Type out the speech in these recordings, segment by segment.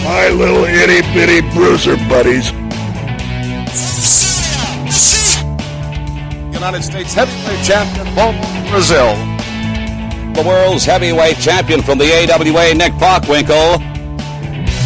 My little itty-bitty bruiser buddies. United States heavyweight champion from Brazil. The world's heavyweight champion from the AWA, Nick Bockwinkel.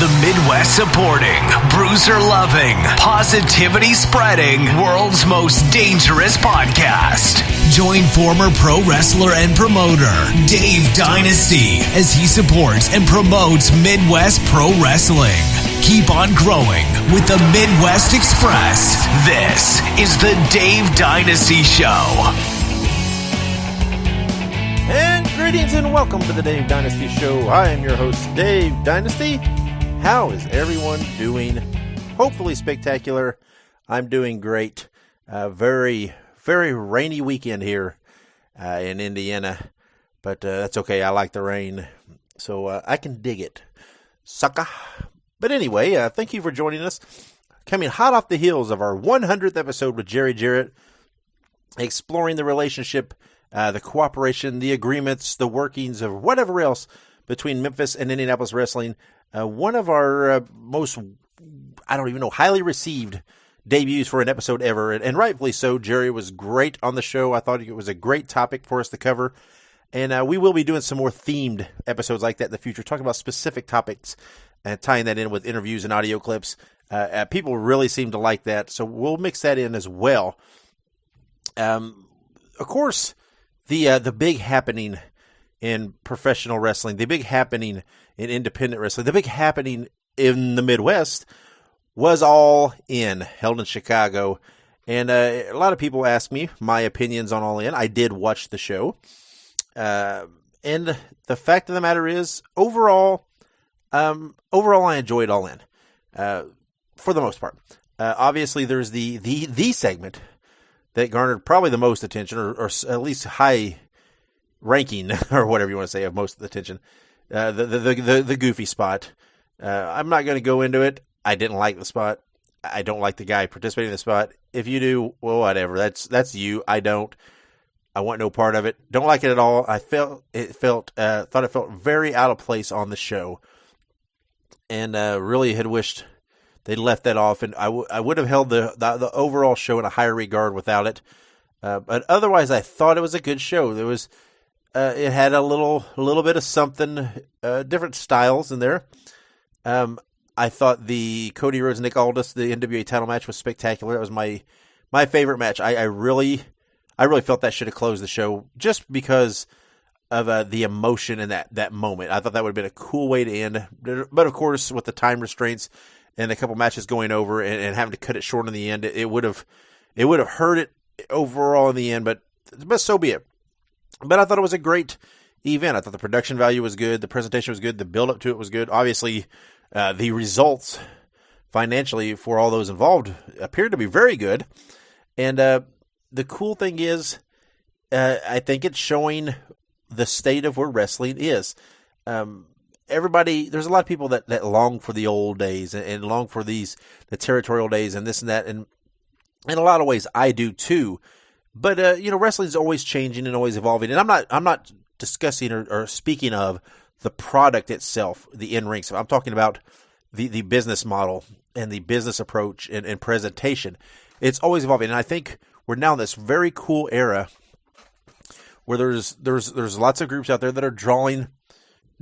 The Midwest supporting, bruiser loving, positivity spreading, world's most dangerous podcast. Join former pro wrestler and promoter Dave Dynasty as he supports and promotes Midwest pro wrestling. Keep on growing with the Midwest Express. This is the Dave Dynasty Show. And greetings and welcome to the Dave Dynasty Show. I am your host, Dave Dynasty. How is everyone doing? Hopefully spectacular. I'm doing great. Very rainy weekend here in Indiana, but that's okay. I like the rain, so I can dig it. Sucker. But anyway, thank you for joining us. Coming hot off the heels of our 100th episode with Jerry Jarrett, exploring the relationship, the cooperation, the agreements, the workings of whatever else between Memphis and Indianapolis wrestling. One of our most, highly received debuts for an episode ever, and rightfully so. Jerry was great on the show. I thought it was a great topic for us to cover, and we will be doing some more themed episodes like that in the future, talking about specific topics and tying that in with interviews and audio clips. People really seem to like that, so we'll mix that in as well. Of course, the big happening in professional wrestling, the big happening in independent wrestling, the big happening in the Midwest was All In, held in Chicago. And a lot of people ask me my opinions on All In. I did watch the show. And the fact of the matter is, overall, I enjoyed All In, for the most part. Obviously, there's the segment that garnered probably the most attention, or at least high ranking, or whatever you want to say, of most of the attention. The goofy spot. I'm not going to go into it. I didn't like the spot. I don't like the guy participating in the spot. If you do, well, whatever. That's you. I don't. I want no part of it. Don't like it at all. I thought it felt very out of place on the show, and really had wished they'd left that off. And I would have held the overall show in a higher regard without it. But otherwise, I thought it was a good show. There was, it had a little bit of something, different styles in there. I thought the Cody Rhodes Nick Aldis, the NWA title match, was spectacular. It was my favorite match. I really felt that should have closed the show just because of the emotion in that moment. I thought that would have been a cool way to end. But of course, with the time restraints and a couple matches going over and having to cut it short in the end, it would have hurt it overall in the end. But so be it. But I thought it was a great event. I thought the production value was good. The presentation was good. The build up to it was good. Obviously, the results financially for all those involved appeared to be very good. And the cool thing is, I think it's showing the state of where wrestling is. Everybody, there's a lot of people that long for the old days and long for the territorial days and this and that. And in a lot of ways, I do too. But, wrestling is always changing and always evolving. And I'm not discussing or speaking of the product itself, the in-ring stuff. I'm talking about the business model and the business approach and presentation. It's always evolving. And I think we're now in this very cool era where there's lots of groups out there that are drawing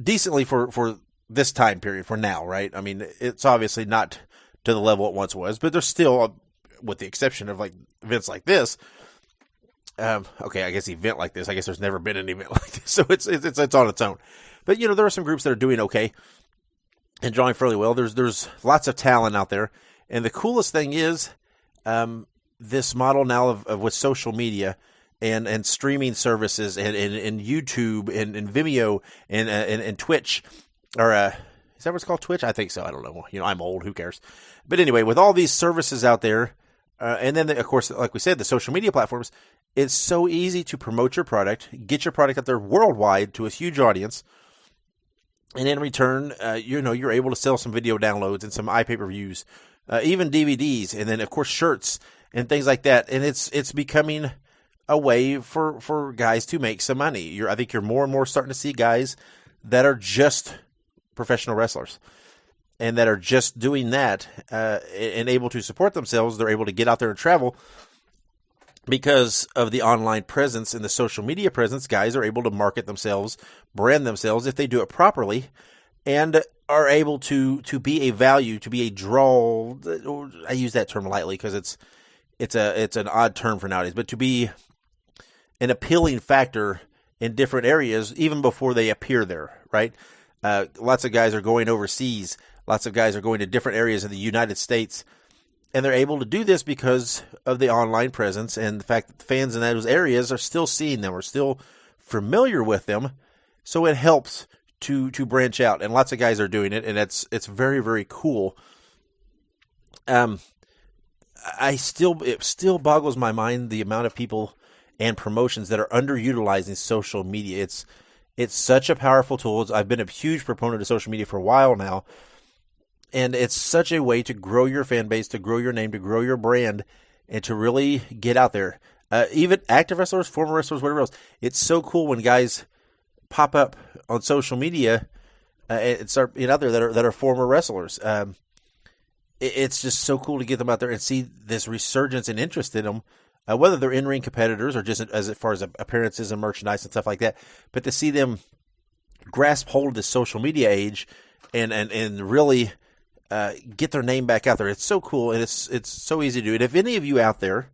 decently for this time period, for now, right? I mean, it's obviously not to the level it once was, but there's still, with the exception of like events like this, okay, I guess event like this, I guess there's never been an event like this, so it's on its own. But, there are some groups that are doing okay and drawing fairly well. There's lots of talent out there. And the coolest thing is this model now of with social media and streaming services and YouTube and Vimeo and Twitch, or is that what it's called, Twitch? I think so. I don't know. I'm old. Who cares? But anyway, with all these services out there, and then, of course, like we said, the social media platforms, it's so easy to promote your product, get your product out there worldwide to a huge audience. And in return, you're able to sell some video downloads and some iPay-per-views, even DVDs, and then, of course, shirts and things like that. And it's becoming a way for guys to make some money. I think you're more and more starting to see guys that are just professional wrestlers. and that are just doing that and able to support themselves. They're able to get out there and travel because of the online presence and the social media presence. Guys are able to market themselves, brand themselves if they do it properly, and are able to be a value, to be a draw. I use that term lightly because it's an odd term for nowadays, but to be an appealing factor in different areas even before they appear there, right? Lots of guys are going overseas. Lots of guys are going to different areas in the United States, and they're able to do this because of the online presence and the fact that the fans in those areas are still seeing them, are still familiar with them. So it helps to branch out, and lots of guys are doing it, and it's very, very cool. It still boggles my mind the amount of people and promotions that are underutilizing social media. It's such a powerful tool. I've been a huge proponent of social media for a while now, and it's such a way to grow your fan base, to grow your name, to grow your brand, and to really get out there. Even active wrestlers, former wrestlers, whatever else. It's so cool when guys pop up on social media and start being out there that are former wrestlers. It's just so cool to get them out there and see this resurgence and interest in them, whether they're in-ring competitors or just as far as appearances and merchandise and stuff like that. But to see them grasp hold of this social media age and really get their name back out there, it's so cool, and it's so easy to do. And if any of you out there,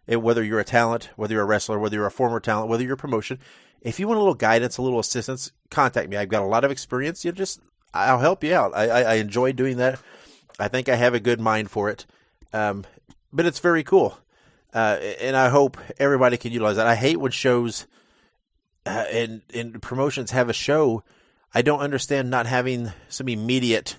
whether you're a talent, whether you're a wrestler, whether you're a former talent, whether you're a promotion, if you want a little guidance, a little assistance, contact me. I've got a lot of experience. I'll help you out. I enjoy doing that. I think I have a good mind for it. But it's very cool. And I hope everybody can utilize that. I hate when shows and promotions have a show. I don't understand not having some immediate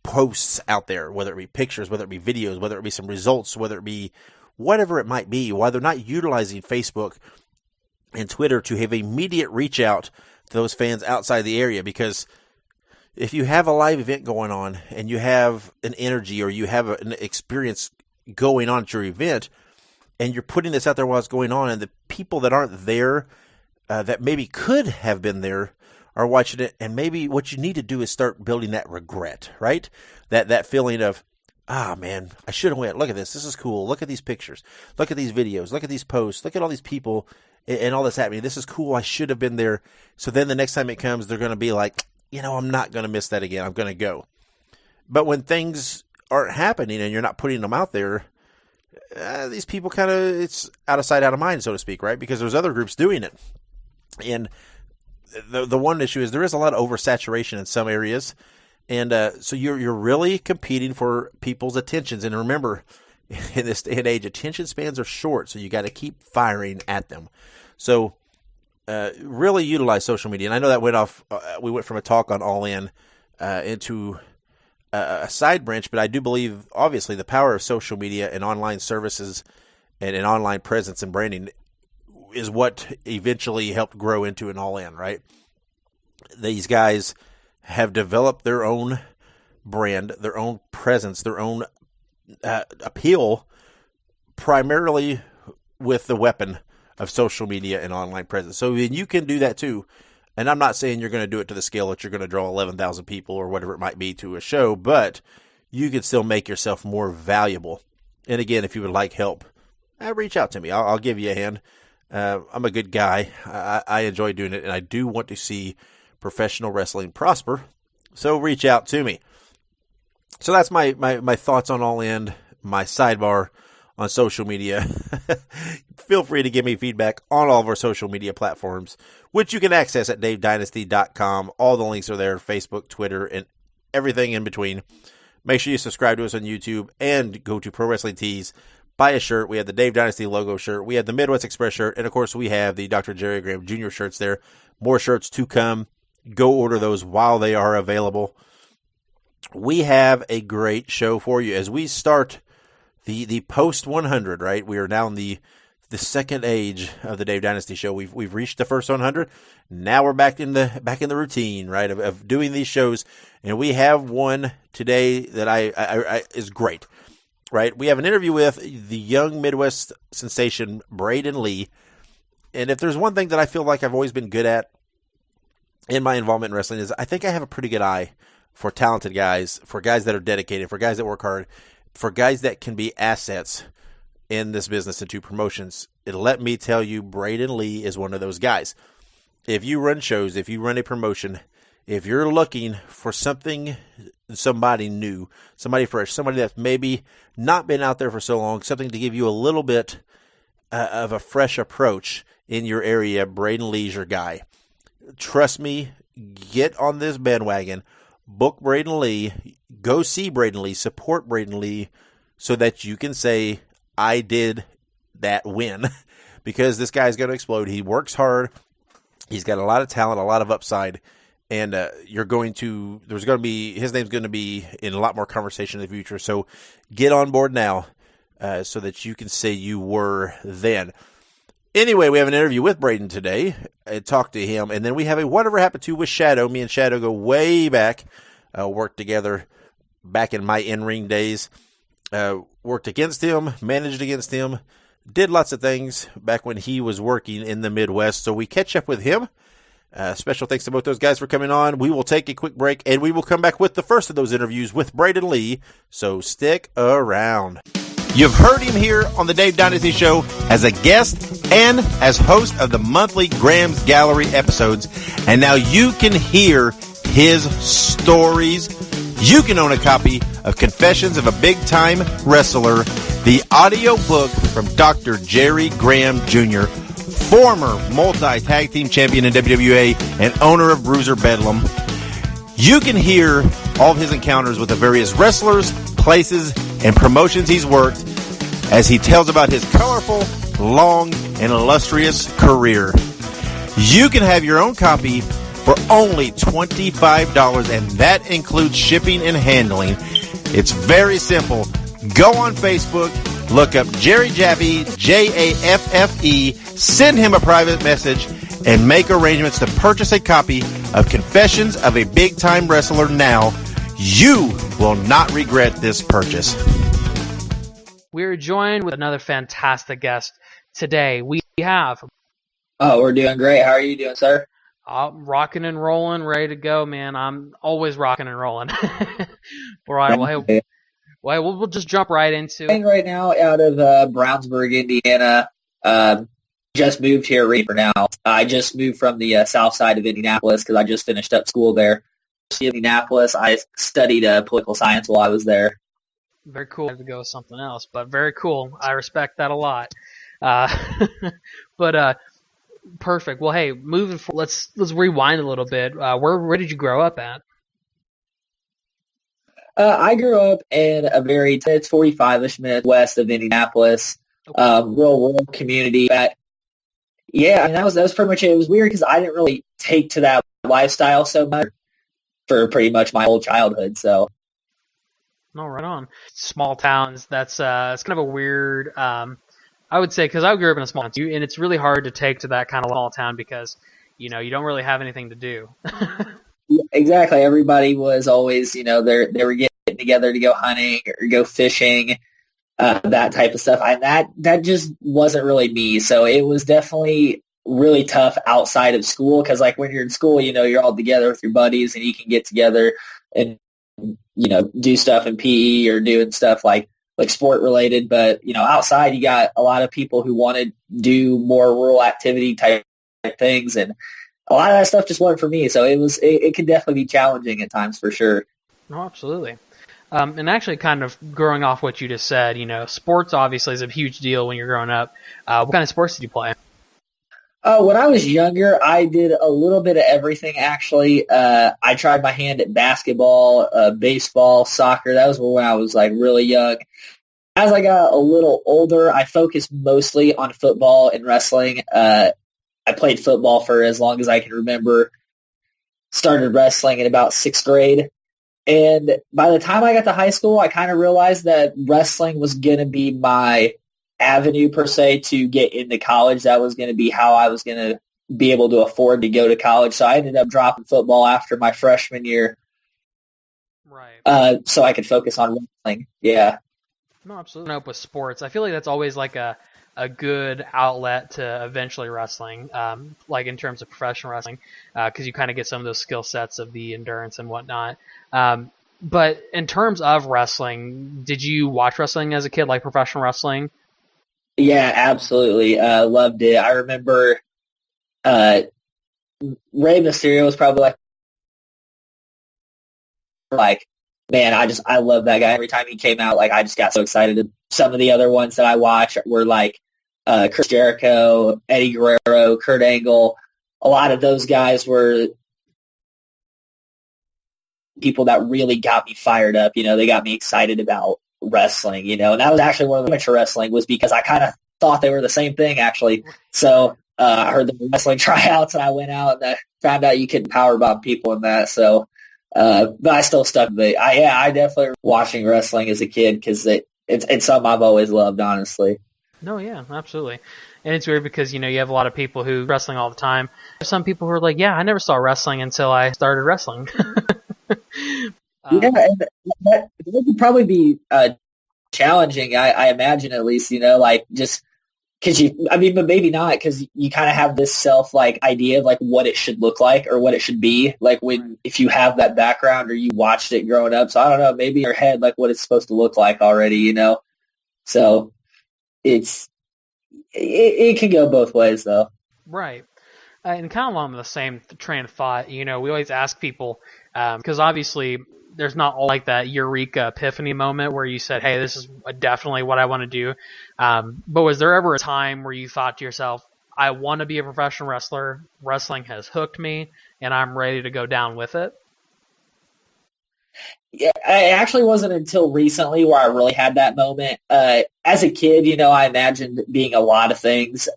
posts out there, whether it be pictures, whether it be videos, whether it be some results, whether it be whatever it might be, why they're not utilizing Facebook and Twitter to have immediate reach out to those fans outside the area. Because if you have a live event going on and you have an energy or you have an experience going on at your event and you're putting this out there while it's going on, and the people that aren't there that maybe could have been there are watching it, and maybe what you need to do is start building that regret, right? That feeling of, man, I should have went. Look at this. This is cool. Look at these pictures. Look at these videos. Look at these posts. Look at all these people and all this happening. This is cool. I should have been there. So then the next time it comes, they're going to be like, I'm not going to miss that again. I'm going to go. But when things aren't happening and you're not putting them out there, these people it's out of sight, out of mind, so to speak, right? Because there's other groups doing it. And the one issue is there is a lot of oversaturation in some areas. And so you're really competing for people's attentions. And remember, in this day and age, attention spans are short, so you got to keep firing at them. So really utilize social media. And I know that went off. We went from a talk on All In into a side branch, but I do believe, obviously, the power of social media and online services and an online presence and branding is what eventually helped grow into an All In, right? These guys have developed their own brand, their own presence, their own appeal, primarily with the weapon of social media and online presence. So you can do that too. And I'm not saying you're going to do it to the scale that you're going to draw 11,000 people or whatever it might be to a show, but you can still make yourself more valuable. And again, if you would like help, reach out to me. I'll give you a hand. I'm a good guy. I enjoy doing it, and I do want to see professional wrestling prosper. So reach out to me. So that's my thoughts on All In, my sidebar on social media. Feel free to give me feedback on all of our social media platforms, which you can access at davedynasty.com. All the links are there, Facebook, Twitter, and everything in between. Make sure you subscribe to us on YouTube and go to Pro Wrestling Tees. Buy a shirt. We have the Dave Dynasty logo shirt. We have the Midwest Express shirt. And, of course, we have the Dr. Jerry Graham Jr. shirts there. More shirts to come. Go order those while they are available. We have a great show for you as we start the post 100, right? We are now in the second age of the Dave Dynasty Show. We've reached the first 100. Now we're back in the routine, right, of doing these shows. And we have one today that I is great, right? We have an interview with the young Midwest sensation Brayden Lee. And if there's one thing that I feel like I've always been good at in my involvement in wrestling is I think I have a pretty good eye for talented guys, for guys that are dedicated, for guys that work hard, for guys that can be assets in this business into promotions. Let me tell you, Brayden Lee is one of those guys. If you run shows, if you run a promotion, if you're looking for something, somebody new, somebody fresh, somebody that's maybe not been out there for so long, something to give you a little bit of a fresh approach in your area, Brayden Lee's your guy. Trust me, get on this bandwagon, book Brayden Lee, go see Brayden Lee, support Brayden Lee, so that you can say, I did that win, because this guy's going to explode. He works hard. He's got a lot of talent, a lot of upside, and his name's going to be in a lot more conversation in the future. So get on board now so that you can say you were then. Anyway, we have an interview with Brayden today. I talked to him, and then we have a Whatever Happened To with Shadow. Me and Shadow go way back, worked together back in my in-ring days. Worked against him, managed against him, did lots of things back when he was working in the Midwest. So we catch up with him. Special thanks to both those guys for coming on. We will take a quick break, and we will come back with the first of those interviews with Brayden Lee. So stick around. You've heard him here on the Dave Dynasty Show as a guest and as host of the monthly Graham's Gallery episodes. And now you can hear his stories. You can own a copy of Confessions of a Big-Time Wrestler, the audio book from Dr. Jerry Graham Jr., former multi-tag team champion in WWA and owner of Bruiser Bedlam. You can hear all of his encounters with the various wrestlers, places, and promotions he's worked as he tells about his colorful, long, and illustrious career. You can have your own copy for only $25, and that includes shipping and handling. It's very simple. Go on Facebook, look up Jerry Jaffe, Jaffe, send him a private message, and make arrangements to purchase a copy of Confessions of a Big-Time Wrestler now. You will not regret this purchase. We're joined with another fantastic guest today. We have... Oh, we're doing great. How are you doing, sir? Rocking and rolling, ready to go, man. I'm always rocking and rolling. All right, we'll just jump right into it. Right now out of Brownsburg, Indiana. Just moved here right for now. I just moved from the south side of Indianapolis because I just finished up school there. In Indianapolis, I studied political science while I was there. Very cool. I have to go with something else, but very cool. I respect that a lot. Perfect. Well, hey, moving forward, let's rewind a little bit. Where did you grow up at? I grew up in a it's 45-ish minutes west of Indianapolis, rural community. That was pretty much it. It was weird because I didn't really take to that lifestyle so much for pretty much my whole childhood. So, no, right on. Small towns. That's it's kind of a weird. I would say, because I grew up in a small town too, and it's really hard to take to that kind of small town because, you don't really have anything to do. Exactly. Everybody was always, they were getting together to go hunting or go fishing, that type of stuff. That just wasn't really me. So it was definitely really tough outside of school because, like, when you're in school, you're all together with your buddies and you can get together and, do stuff in PE or doing stuff like sport related, but outside you got a lot of people who want to do more rural activity type things, and a lot of that stuff just wasn't for me. So it could definitely be challenging at times for sure. No, absolutely. And actually, kind of growing off what you just said, sports obviously is a huge deal when you're growing up. What kind of sports did you play? When I was younger, I did a little bit of everything, actually. I tried my hand at basketball, baseball, soccer. That was when I was, really young. As I got a little older, I focused mostly on football and wrestling. I played football for as long as I can remember. Started wrestling in about 6th grade. And by the time I got to high school, I kind of realized that wrestling was going to be my avenue per se to get into college. That was going to be how I was going to be able to afford to go to college. So I ended up dropping football after my freshman year. Right. So I could focus on wrestling. Yeah. No, absolutely. Up with sports, I feel like that's always like a good outlet to eventually wrestling, like in terms of professional wrestling, because you kind of get some of those skill sets of the endurance and whatnot. But in terms of wrestling, did you watch wrestling as a kid, like professional wrestling? Yeah, absolutely. Loved it. I remember Rey Mysterio was probably like, man, I love that guy. Every time he came out, like, I just got so excited. Some of the other ones that I watch were like Chris Jericho, Eddie Guerrero, Kurt Angle. A lot of those guys were people that really got me fired up. They got me excited about wrestling, and that was actually one of the amateur wrestling was because I kind of thought they were the same thing, actually. So I heard the wrestling tryouts, and I went out and I found out you couldn't powerbomb people in that. So, but I still stuck with it. I definitely watching wrestling as a kid because it's something I've always loved, honestly. No, yeah, absolutely. And it's weird because, you have a lot of people who wrestling all the time. There's some people who are like, yeah, I never saw wrestling until I started wrestling. Yeah, and that would probably be challenging, I imagine, at least, like just because but maybe not, because you kind of have this idea of like what it should look like or what it should be, like if you have that background or you watched it growing up. So I don't know, maybe in your head, like what it's supposed to look like already, So it can go both ways, though. Right. And kind of along the same train of thought, we always ask people, because obviously there's not all like that eureka epiphany moment where you said, hey, this is definitely what I want to do. But was there ever a time where you thought to yourself, I want to be a professional wrestler, wrestling has hooked me, and I'm ready to go down with it? Yeah, it actually wasn't until recently where I really had that moment. As a kid, I imagined being a lot of things.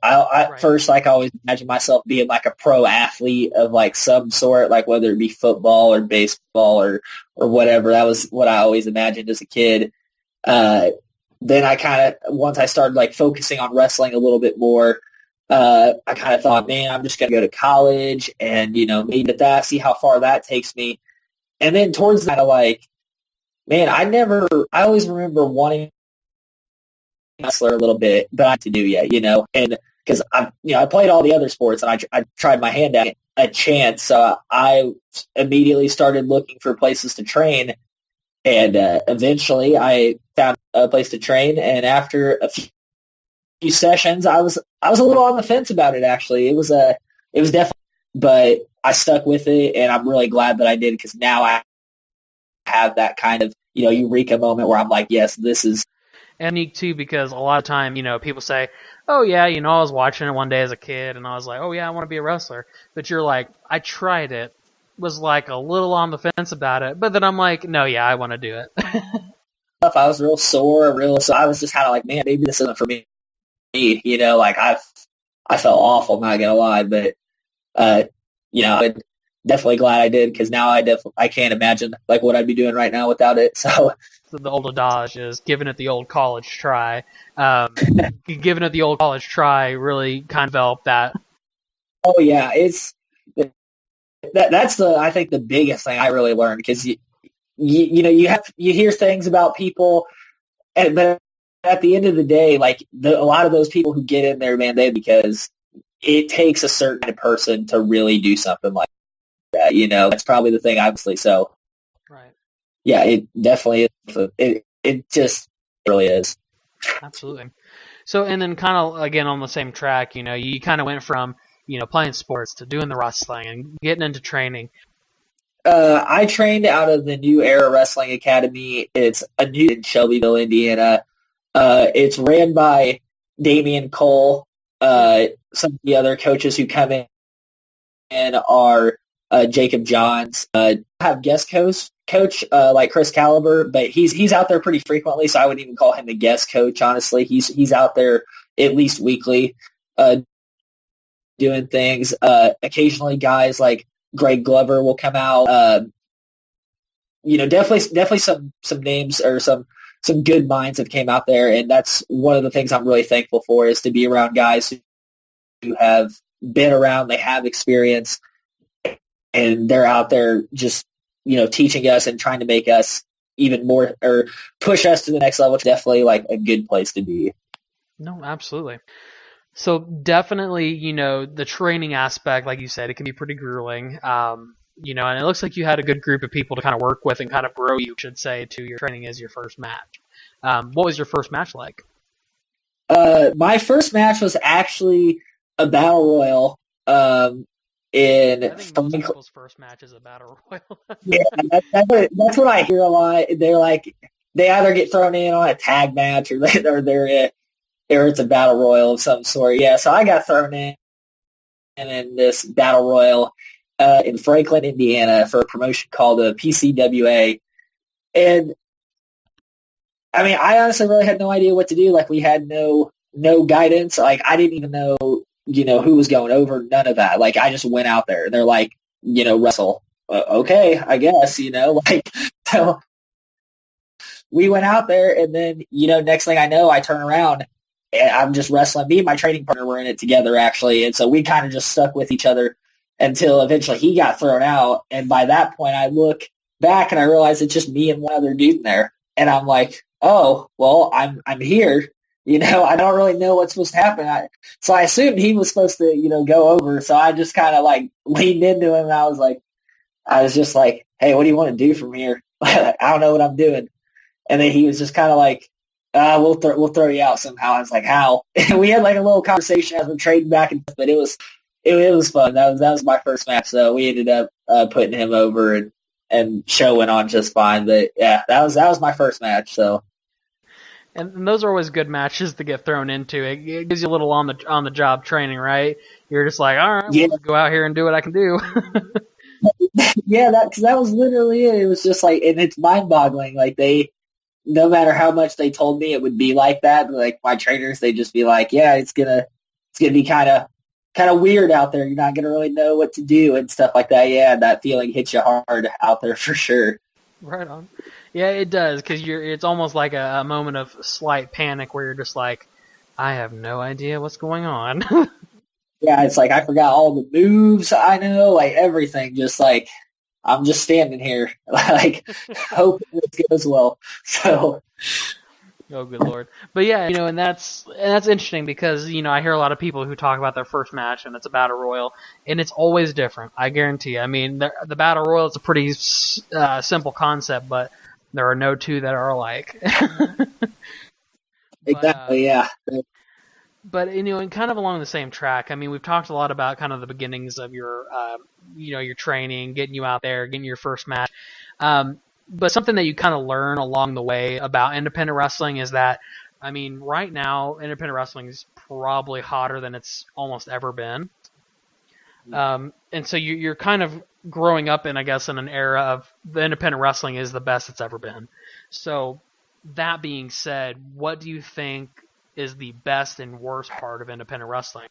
First, I always imagined myself being like a pro athlete of like some sort, like whether it be football or baseball or whatever. That was what I always imagined as a kid. Then once I started like focusing on wrestling a little bit more, I kind of thought, man, I'm just going to go to college and, maybe at that, see how far that takes me. And then towards that, man, I always remember wanting to wrestler a little bit, but I had to do yet, and because I played all the other sports and I tried my hand at a chance. So I immediately started looking for places to train, and eventually I found a place to train. And after a few sessions, I was a little on the fence about it. Actually, it was definitely, but I stuck with it, and I'm really glad that I did because now I have that kind of, eureka moment where I'm like, yes, this is unique too, because a lot of time, people say, oh yeah, I was watching it one day as a kid and I was like, oh yeah, I want to be a wrestler. But you're like, I tried it, was like a little on the fence about it, but then I'm like, no, yeah, I want to do it. I was real sore, so I was just kind of like, man, maybe this isn't for me. I felt awful, not gonna lie, but I'm definitely glad I did because now I can't imagine like what I'd be doing right now without it. So the old adage is giving it the old college try. Giving it the old college try really kind of developed that. Oh yeah, that's I think the biggest thing I really learned because you hear things about people, but at the end of the day, like a lot of those people who get in there, man, because it takes a certain kind of person to really do something like that. That's probably the thing, obviously. So, right. Yeah, it definitely is. It just really is. Absolutely. So, and then kind of again on the same track, you kind of went from playing sports to doing the wrestling and getting into training. I trained out of the New Era Wrestling Academy. It's in Shelbyville, Indiana. It's ran by Damian Cole. Some of the other coaches who come in are Jacob Johns. I have guest coach like Chris Caliber, but he's out there pretty frequently, so I wouldn't even call him a guest coach. Honestly, he's out there at least weekly, doing things. Occasionally, guys like Greg Glover will come out. Definitely some names or some good minds have came out there, and that's one of the things I'm really thankful for is to be around guys who have been around, they have experience, and they're out there just teaching us and trying to make us even more or push us to the next level. It's definitely like a good place to be. No, absolutely. So definitely, the training aspect, like you said, it can be pretty grueling. And it looks like you had a good group of people to kind of work with and kind of grow you, should say, to your training as your first match. What was your first match like? My first match was actually a battle royal. I think most people's first match is a battle royal. Yeah, that's what I hear a lot. They're like, they either get thrown in on a tag match or it's a battle royal of some sort. Yeah, so I got thrown in this battle royal in Franklin, Indiana, for a promotion called the PCWA, and I mean, I honestly really had no idea what to do. Like, we had no guidance. Like, I didn't even know, who was going over, none of that. Like, I just went out there. They're like, wrestle. Okay, I guess, like, so we went out there, and then, next thing I know, I turn around, and I'm just wrestling. Me and my training partner were in it together, actually, and so we kind of just stuck with each other until eventually he got thrown out, and by that point, I look back, and I realize it's just me and one other dude in there, and I'm like, oh, well, I'm here. I don't really know what's supposed to happen. So I assumed he was supposed to, go over. So I just kind of like leaned into him, and I was just like, hey, what do you want to do from here? I don't know what I'm doing. And then he was just kind of like, we'll throw you out somehow. I was like, how? And we had like a little conversation as we're trading back and forth, but it was fun. That was my first match. So we ended up putting him over, and show went on just fine. But yeah, that was my first match. So. And those are always good matches to get thrown into. It gives you a little on the job training, right? You're just like, all right, we'll go out here and do what I can do. Yeah, that was literally it. It was just like, and it's mind-boggling. Like, no matter how much they told me it would be like that, like my trainers, they just be like, yeah, it's gonna be kind of weird out there. You're not gonna really know what to do and stuff like that. Yeah, that feeling hits you hard out there for sure. Right on. Yeah, it does, because it's almost like a moment of slight panic where you're just like, I have no idea what's going on. Yeah, it's like I forgot all the moves I know, like everything. Just like, I'm just standing here, like, hoping this goes well. So. Oh, good Lord. But yeah, and that's interesting because, I hear a lot of people who talk about their first match and it's a battle royal, and it's always different. I guarantee you. I mean, the battle royal is a pretty simple concept, but there are no two that are alike. Exactly, yeah. But, and kind of along the same track, I mean, we've talked a lot about kind of the beginnings of your, your training, getting you out there, getting your first match. But something that you kind of learn along the way about independent wrestling is that, I mean, right now, independent wrestling is probably hotter than it's almost ever been. And so you're kind of growing up in, I guess, in an era of the independent wrestling is the best it's ever been. So that being said, what do you think is the best and worst part of independent wrestling?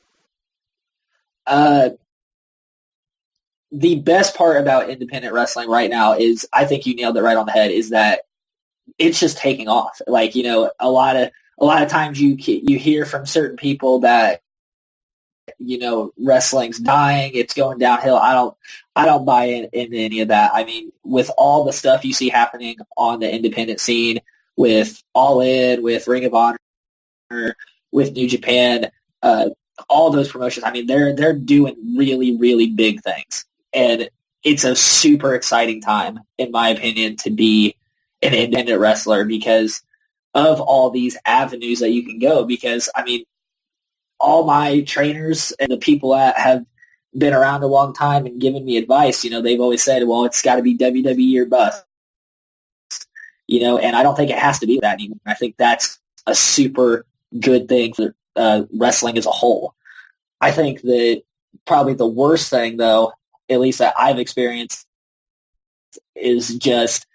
The best part about independent wrestling right now is, I think you nailed it right on the head, is that it's just taking off. Like, a lot of times you hear from certain people that, wrestling's dying, it's going downhill. I don't buy into any of that. I mean, with all the stuff you see happening on the independent scene, with All In, with Ring of Honor, with New Japan, all those promotions, I mean, they're doing really, really big things. And it's a super exciting time, in my opinion, to be an independent wrestler because of all these avenues that you can go. Because, I mean, all my trainers and the people that have been around a long time and given me advice, they've always said, well, it's got to be WWE or bust. And I don't think it has to be that anymore. I think that's a super good thing for wrestling as a whole. I think that probably the worst thing, though, at least that I've experienced, is just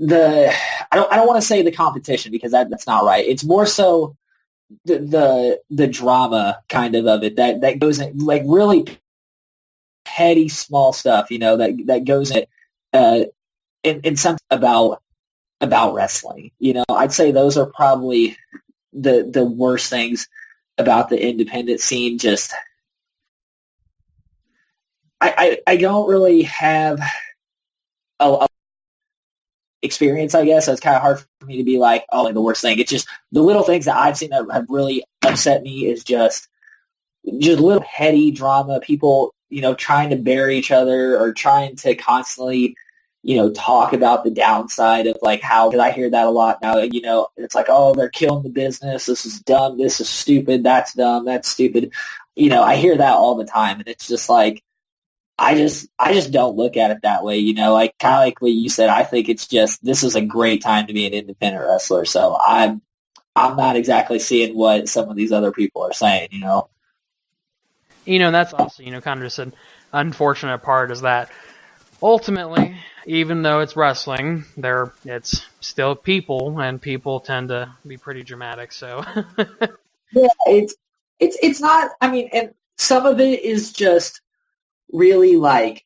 I don't want to say the competition because that's not right. It's more so the drama kind of it that goes in, like, really petty small stuff, that goes in something about wrestling. I'd say those are probably the worst things about the independent scene. Just I don't really have experience, I guess. So it's kind of hard for me to be like, oh, like the worst thing. It's just the little things that I've seen that have really upset me is just little petty drama, people, trying to bury each other or trying to constantly, talk about the downside of like how, because I hear that a lot now, it's like, oh, they're killing the business. This is dumb. This is stupid. That's dumb. That's stupid. I hear that all the time. And it's just like, I just don't look at it that way. Like kind of like what you said, I think it's just, this is a great time to be an independent wrestler. So I'm not exactly seeing what some of these other people are saying, That's also, kind of just an unfortunate part is that ultimately, even though it's wrestling, it's still people, and people tend to be pretty dramatic. So, yeah, it's not. I mean, and some of it is just really like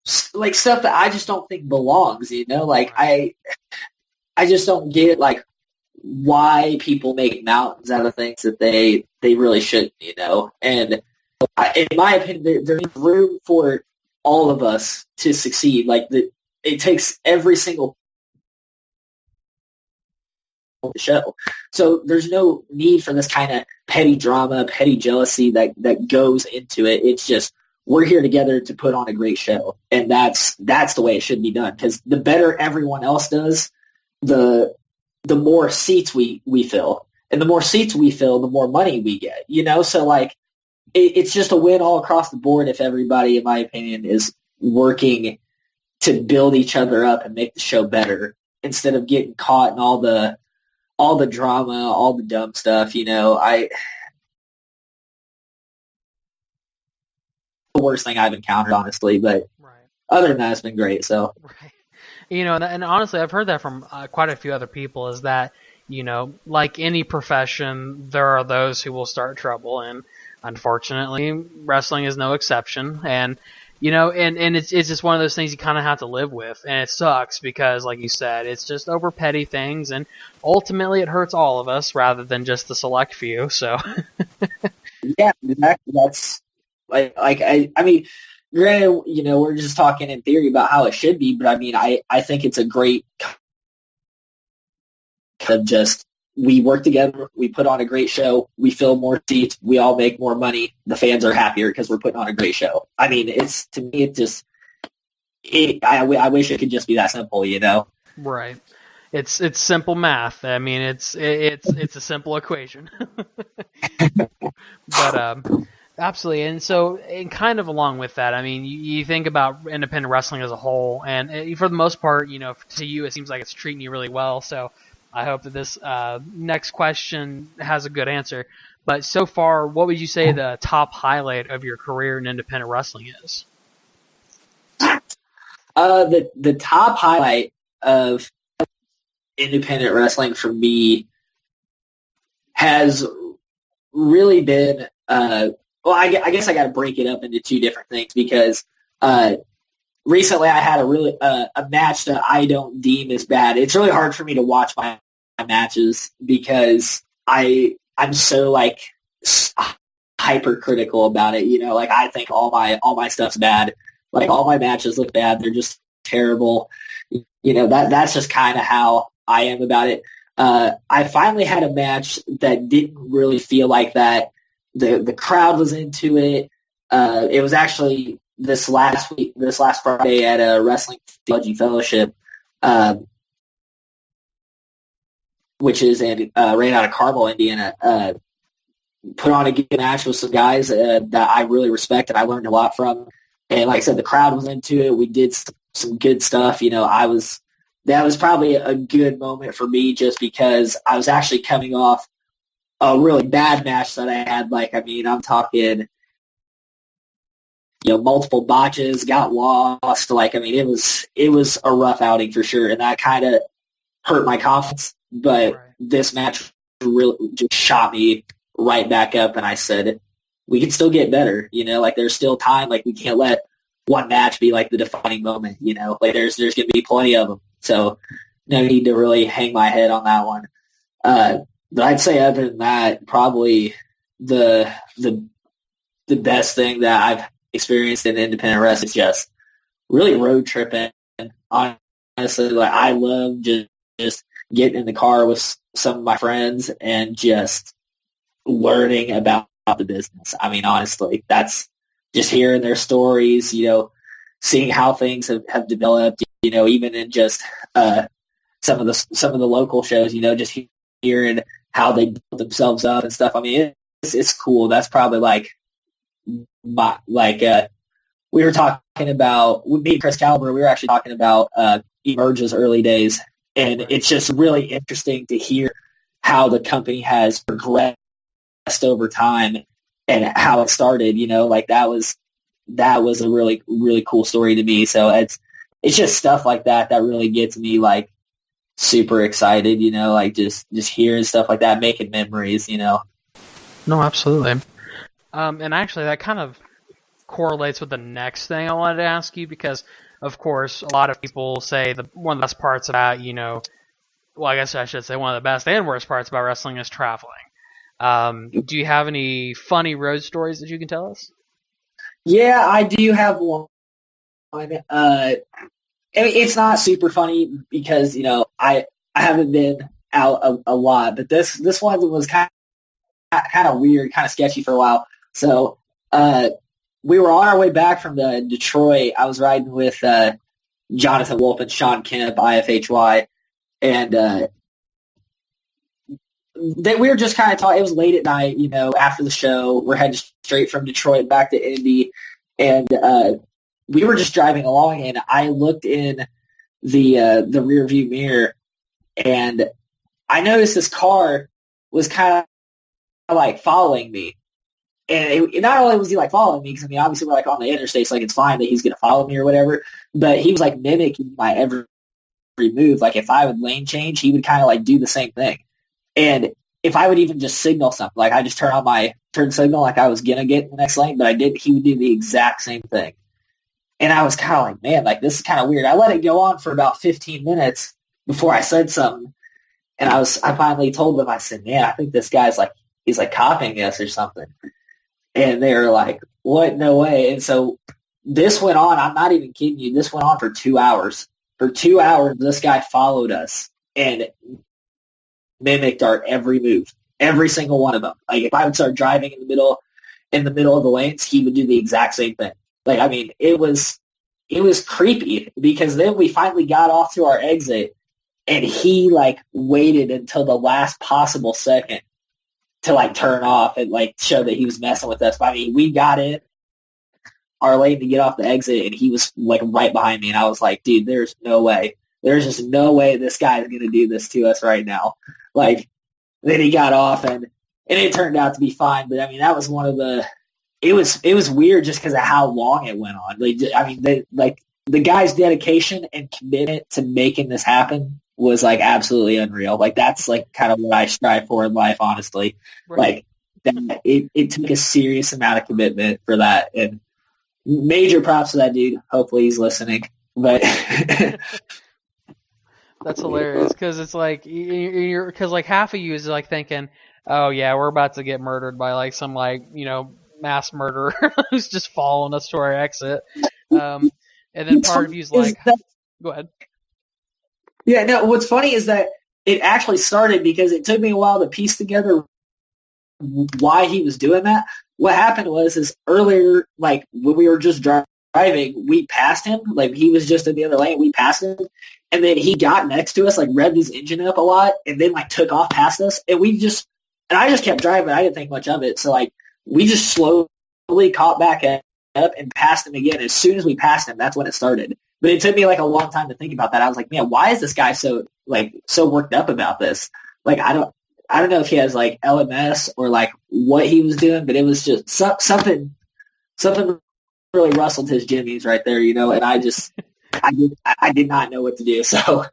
stuff that I just don't think belongs. Like I just don't get like why people make mountains out of things that they really shouldn't. And in my opinion, there's room for all of us to succeed. Like it takes every single show. So there's no need for this kind of petty drama, petty jealousy that goes into it. It's just, we're here together to put on a great show. And that's the way it should be done. Because the better everyone else does, the more seats we fill. And the more seats we fill, the more money we get. So like, it's just a win all across the board if everybody, in my opinion, is working to build each other up and make the show better instead of getting caught in all the drama, all the dumb stuff. The worst thing I've encountered, honestly, but right. Other than that, it's been great. So, right. And honestly, I've heard that from quite a few other people is that, like any profession, there are those who will start trouble, and unfortunately, wrestling is no exception. And and it's just one of those things you kind of have to live with, and it sucks because, like you said, it's just over petty things, and ultimately it hurts all of us rather than just the select few. So, yeah, exactly. That's I mean, granted, we're just talking in theory about how it should be, but I mean, I think it's a great of just, we work together, we put on a great show, we fill more seats, we all make more money, the fans are happier because we're putting on a great show. I mean, to me, it just, I wish it could just be that simple, Right. It's simple math. I mean, it's a simple equation. But absolutely. And so, and kind of along with that, I mean, you think about independent wrestling as a whole, and for the most part, to you, it seems like it's treating you really well. So I hope that this next question has a good answer. But so far, what would you say the top highlight of your career in independent wrestling is? The top highlight of independent wrestling for me has really been, I guess I got to break it up into two different things because recently I had a match that I don't deem as bad. It's really hard for me to watch my matches because I'm so like hypercritical about it. Like I think all my stuff's bad. Like all my matches look bad. They're just terrible. That's just kind of how I am about it. I finally had a match that didn't really feel like that. The crowd was into it. It was actually this last Friday at a Wrestling Theology Fellowship, which is ran out of Carmel, Indiana. Put on a good match with some guys that I really respect and I learned a lot from. And like I said, the crowd was into it. We did some good stuff. That was probably a good moment for me just because I was actually coming off a really bad match that I had. Like, I mean, I'm talking, multiple botches, got lost. Like, I mean, it was a rough outing for sure. And that kind of hurt my confidence. But Right. This match really just shot me right back up. And I said, we can still get better. Like there's still time. Like we can't let one match be like the defining moment, like there's going to be plenty of them. So no need to really hang my head on that one. But I'd say other than that, probably the best thing that I've experienced in independent wrestling is just really road tripping on honestly, like I love just getting in the car with some of my friends and just learning about the business. I mean, honestly, that's just hearing their stories, seeing how things have developed, even in just some of the local shows, just hearing how they built themselves up and stuff. I mean, it's cool. That's probably we were talking about, me and Chris Caliber, we were actually talking about Emerge's early days, and it's just really interesting to hear how the company has progressed over time and how it started. That was a really, really cool story to me. So it's just stuff like that really gets me like super excited, just hearing stuff like that, making memories, No, absolutely. And actually that kind of correlates with the next thing I wanted to ask you, because of course a lot of people say one of the best parts about, well, I guess I should say one of the best and worst parts about wrestling is traveling. Do you have any funny road stories that you can tell us? Yeah, I do have one. It's not super funny because, I haven't been out a lot, but this one was kind of weird, kind of sketchy for a while. So, we were on our way back from Detroit. I was riding with Jonathan Wolf and Sean Kemp, IFHY, and we were just kind of talking. It was late at night, after the show. We're heading straight from Detroit back to Indy, and we were just driving along, and I looked in the rear view mirror, and I noticed this car was kind of like following me. And not only was he like following me, because I mean, obviously we're like on the interstate, so like it's fine that he's going to follow me or whatever, but he was like mimicking my every move. Like if I would lane change, he would kind of like do the same thing. And if I would even just signal something, like I just turn on my turn signal like I was going to get in the next lane, but I didn't, he would do the exact same thing. And I was kind of like, man, like this is kind of weird. I let it go on for about 15 minutes before I said something. And I finally told them, I said, man, I think this guy's like, he's like copying us or something. And they were like, what? No way. And so this went on. I'm not even kidding you. This went on for 2 hours. For 2 hours, this guy followed us and mimicked our every move, every single one of them. Like if I would start driving in the middle of the lanes, he would do the exact same thing. Like, I mean, it was creepy because then we finally got off to our exit and he like waited until the last possible second to like turn off and like show that he was messing with us. But I mean, we got in our lane to get off the exit and he was like right behind me. And I was like, dude, there's no way. There's just no way this guy is going to do this to us right now. Like, then he got off and it turned out to be fine. But I mean, that was one of the, it was weird just because of how long it went on. Like, I mean, the guy's dedication and commitment to making this happen was like absolutely unreal. Like that's like kind of what I strive for in life, honestly. Right. Like it took a serious amount of commitment for that, and major props to that dude. Hopefully he's listening. But that's hilarious because it's like because like half of you is like thinking, oh yeah, we're about to get murdered by like some like mass murderer who's just following us to our exit, and then part of you's like, go ahead. Yeah, no, what's funny is that it actually started because it took me a while to piece together why he was doing that. What happened was earlier, like when we were just driving, we passed him. Like he was just in the other lane. We passed him. And then he got next to us, like revved his engine up a lot and then like took off past us. And I just kept driving. I didn't think much of it. So like we just slowly caught back up and passed him again. As soon as we passed him, that's when it started. But it took me like a long time to think about that. I was like, man, why is this guy so worked up about this? Like, I don't know if he has like LMS or like what he was doing, but it was just something really rustled his jimmies right there, and I did not know what to do. So,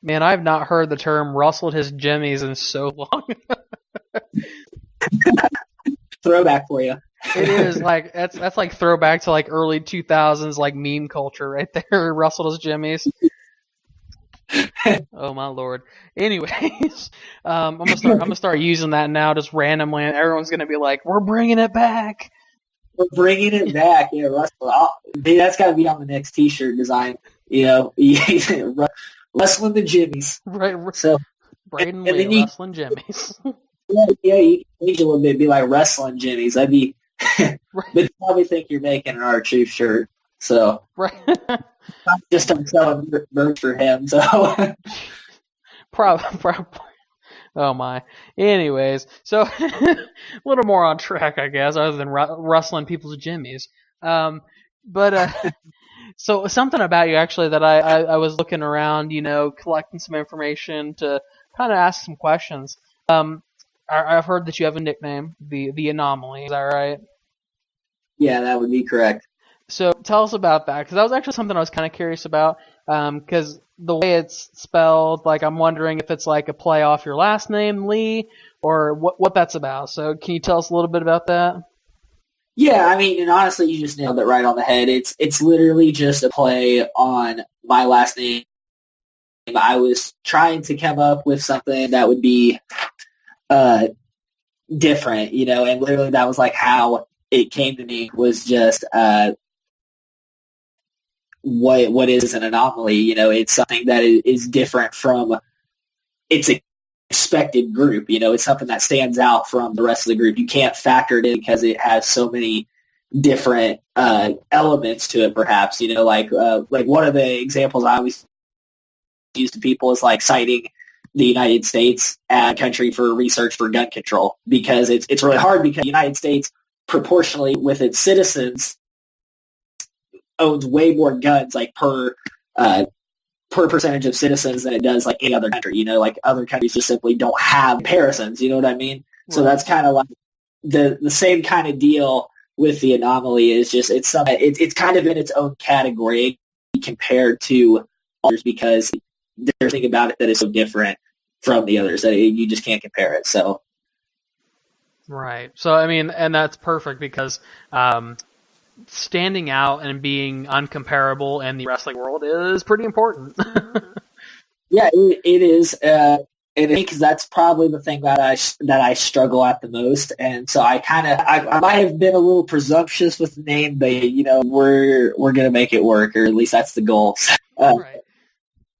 man, I've not heard the term rustled his jimmies in so long. Throwback for you. It is like that's like throwback to like early 2000s like meme culture right there. Rustled his jimmies. Oh my lord. Anyways, I'm gonna start using that now just randomly, and everyone's gonna be like, "We're bringing it back." We're bringing it back. Yeah, that's got to be on the next T-shirt design. Wrestling the Jimmies. Right. So Brayden Lee, wrestling Jimmies. Yeah, you can change it a little bit. Be like wrestling Jimmies. That'd be. They'd probably think you're making an R-Truth shirt. So. Right. I'm selling merch for him. So. Probably. Oh my. Anyways, so a little more on track, I guess, other than rustling people's jimmies. So something about you actually that I was looking around, collecting some information to kind of ask some questions. I've heard that you have a nickname, the Anomaly. Is that right? Yeah, that would be correct. So tell us about that, because that was actually something I was kind of curious about. Because the way it's spelled, like I'm wondering if it's like a play off your last name, Lee, or what that's about. So can you tell us a little bit about that? Yeah, I mean, and honestly, you just nailed it right on the head. It's literally just a play on my last name. I was trying to come up with something that would be different, and literally that was like how it came to me, was just what is an anomaly. It's something that is different from its expected group. It's something that stands out from the rest of the group. You can't factor it in because it has so many different elements to it, perhaps. Like one of the examples I always use to people is like citing the United States as a country for research for gun control, because it's really hard, because the United States, proportionally with its citizens, owns way more guns, like per percentage of citizens, than it does like any other country. Like other countries just simply don't have comparisons. You know what I mean? Right. So that's kind of like the same kind of deal with the Anomaly. Is just it's kind of in its own category compared to others, because there's something about it that is so different from the others that you just can't compare it. So. Right. So I mean, and that's perfect, because standing out and being uncomparable in the wrestling world is pretty important. Yeah, it is. Because that's probably the thing that I struggle at the most, and so I might have been a little presumptuous with the name, but we're gonna make it work, or at least that's the goal. Right.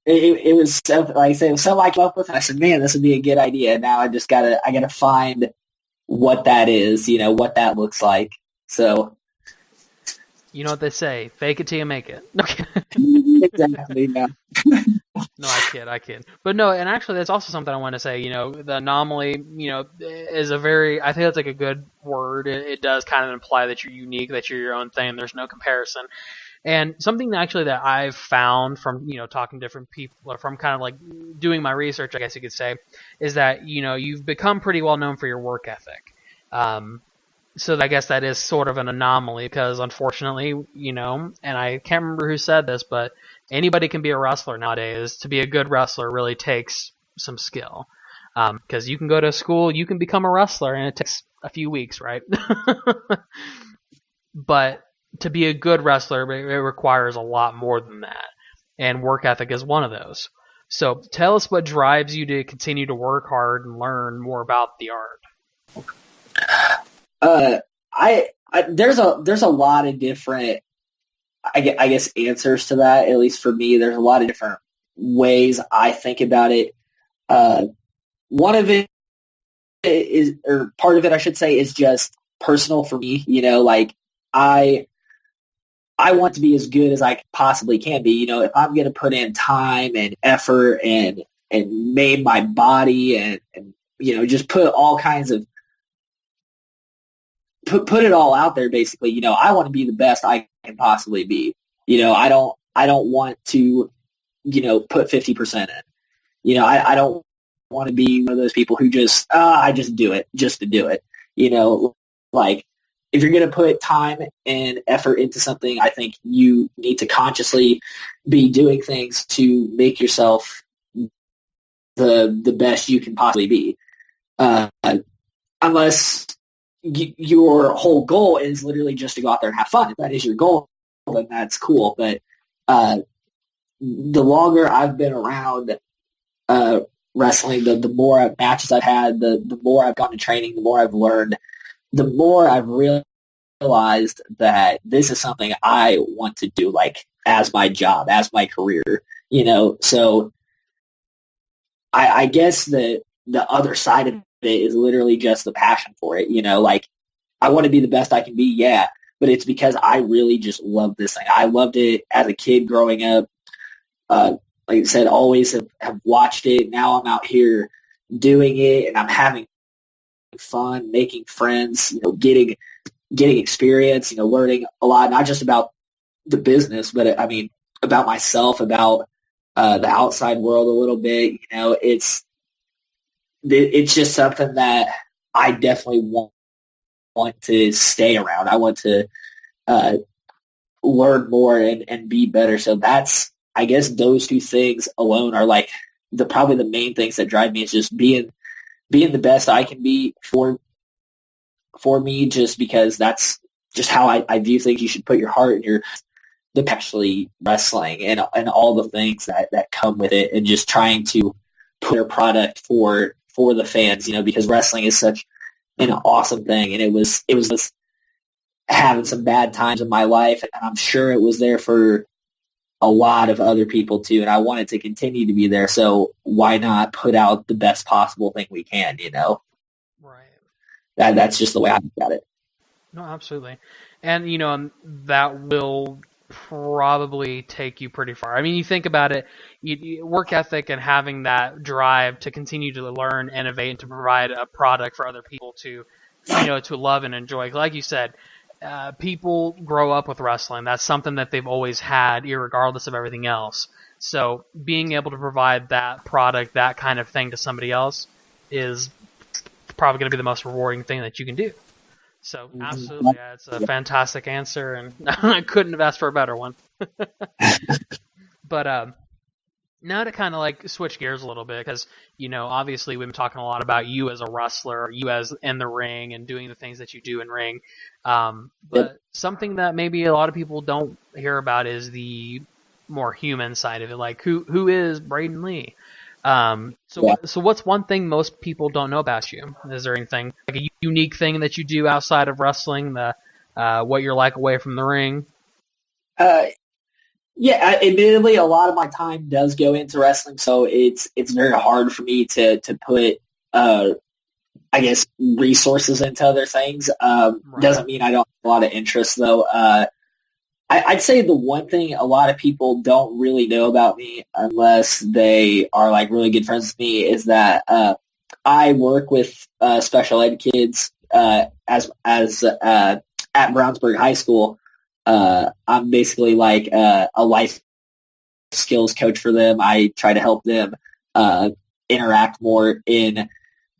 It was something, like I said, it was something I came up with, and I said, man, this would be a good idea. Now I gotta find what that is, what that looks like. So. You know what they say, fake it till you make it. Exactly, yeah. No, I kid. But no, and actually that's also something I want to say, the Anomaly, is I think that's like a good word. It does kind of imply that you're unique, that you're your own thing, there's no comparison. And something that I've found from, talking to different people, or from kind of like doing my research, I guess you could say, is that, you've become pretty well known for your work ethic. So I guess that is sort of an anomaly, because unfortunately, and I can't remember who said this, but anybody can be a wrestler nowadays. To be a good wrestler really takes some skill. Because you can go to school, you can become a wrestler, and it takes a few weeks, right? But to be a good wrestler, it requires a lot more than that. And work ethic is one of those. So tell us what drives you to continue to work hard and learn more about the art. There's a lot of different, I guess, answers to that. At least for me, there's a lot of different ways I think about it. One of it is, or part of it, I should say, is just personal for me. Like I want to be as good as I possibly can be. If I'm going to put in time and effort and maim my body and just put all kinds of put it all out there, basically. I want to be the best I can possibly be. I don't want to, put 50% in. I don't want to be one of those people who just, I just do it just to do it. Like if you're going to put time and effort into something, I think you need to consciously be doing things to make yourself the best you can possibly be. Unless your whole goal is literally just to go out there and have fun. If that is your goal, then that's cool. But the longer I've been around wrestling, the more matches I've had, the more I've gone to training, the more I've learned, the more I've realized realized that this is something I want to do, like, as my job, as my career, so I guess the other side of it is literally just the passion for it, like, I want to be the best I can be, yeah, but it's because I really just love this thing. I loved it as a kid growing up. Like I said, always have watched it. Now I'm out here doing it, and I'm having fun, making friends, getting experience, learning a lot, not just about the business, but I mean, about myself, about the outside world a little bit. It's just something that I definitely want to stay around. I want to learn more and be better. So I guess those two things alone are like probably the main things that drive me, is just being the best I can be for me, just because that's just how I view things. You should put your heart and actually wrestling and all the things that come with it, and just trying to put a product for the fans, because wrestling is such an awesome thing. And it was just having some bad times in my life, and I'm sure it was there for a lot of other people too, and I want it to continue to be there, so why not put out the best possible thing we can, Right. That's just the way I look at it. No, absolutely. And, that will probably take you pretty far. I mean, you think about it, work ethic and having that drive to continue to learn, innovate, and to provide a product for other people to, to love and enjoy. Like you said, people grow up with wrestling. That's something that they've always had, irregardless of everything else. So being able to provide that product, that kind of thing to somebody else is probably going to be the most rewarding thing that you can do. So absolutely, yeah, it's a fantastic answer, and I couldn't have asked for a better one. But now to kind of like switch gears a little bit, because obviously we've been talking a lot about you as a wrestler, you as in the ring and doing the things that you do in ring. But something that maybe a lot of people don't hear about is the more human side of it. Like who is Brayden Lee? So what's one thing most people don't know about you? Is there anything like a unique thing that you do outside of wrestling? What you're like away from the ring? Yeah, admittedly, a lot of my time does go into wrestling, so it's very hard for me to put, I guess, resources into other things. Right. Doesn't mean I don't have a lot of interest, though. I'd say the one thing a lot of people don't really know about me, unless they are like really good friends with me, is that I work with special ed kids as at Brownsburg High School. I'm basically like a life skills coach for them. I try to help them interact more in